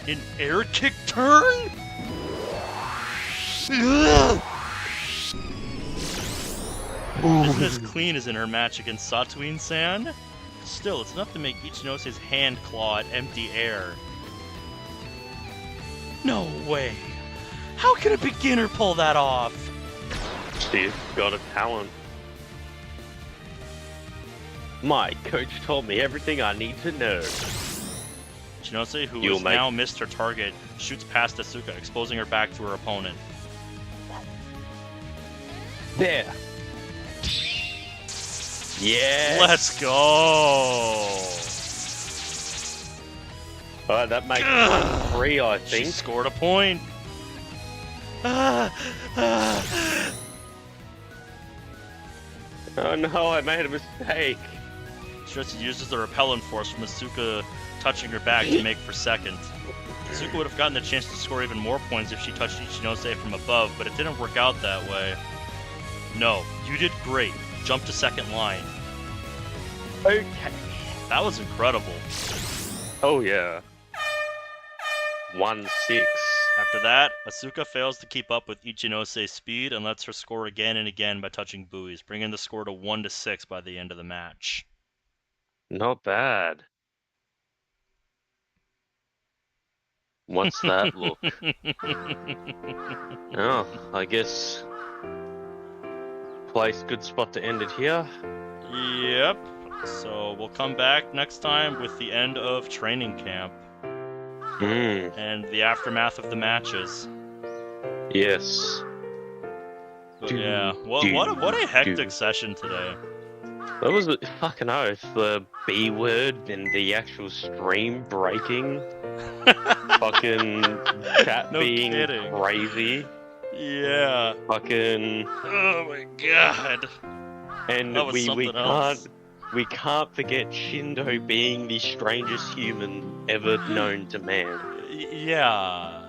An air kick turn? Isn't as clean as in her match against Satuin-san? Still, it's enough to make Ichinose's hand claw at empty air. No way! How can a beginner pull that off? She's got a talent. My coach told me everything I need to know. Shinose, who has now missed her target, shoots past Asuka, exposing her back to her opponent. There. Yes. Let's go! Alright, that makes it 3, I think. She scored a point. Oh no, I made a mistake. Shinose uses the repellent force from Asuka touching her back to make for second. Asuka would have gotten the chance to score even more points if she touched Ichinose from above, but it didn't work out that way. No, you did great. Jump to second line. Okay. That was incredible. Oh yeah. 1-6. After that, Asuka fails to keep up with Ichinose's speed and lets her score again and again by touching buoys, bringing the score to 1-6 by the end of the match. Not bad. What's that look? Oh, I guess good spot to end it here. Yep. So we'll come back next time with the end of training camp. And the aftermath of the matches. Yes. But yeah, what a hectic session today. That was a fucking oath. The B word and the actual stream breaking. Fucking chat being crazy. Yeah. Fucking. Oh my god. And we can't forget Shindo being the strangest human ever known to man. Yeah.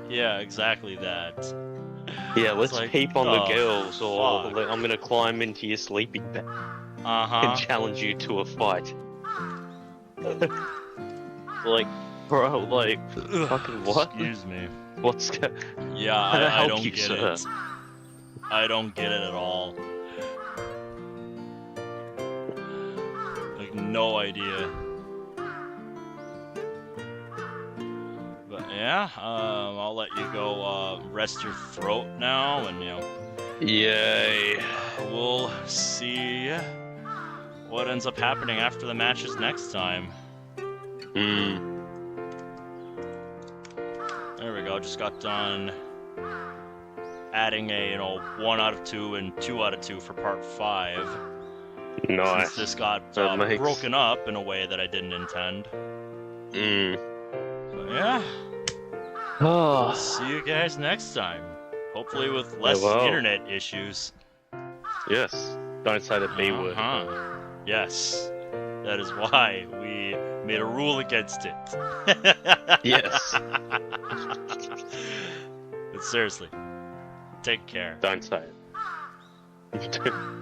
Yeah, exactly that. Yeah, let's peep on the girls, fuck? or I'm gonna climb into your sleeping bag and challenge you to a fight. Like, bro, like, fucking what? Excuse me. What's Yeah, I don't get it. I don't get it at all. Like, no idea. But yeah, I'll let you go rest your throat now, and Yay. We'll see what ends up happening after the matches next time. There we go, just got done adding a 1 out of 2 and 2 out of 2 for part 5. Nice. Since this got broken up in a way that I didn't intend. But yeah. We'll see you guys next time. Hopefully with less internet issues. Yes. Don't say the B word. Yes. That is why we made a rule against it. Yes. But seriously, Take care. Don't say it.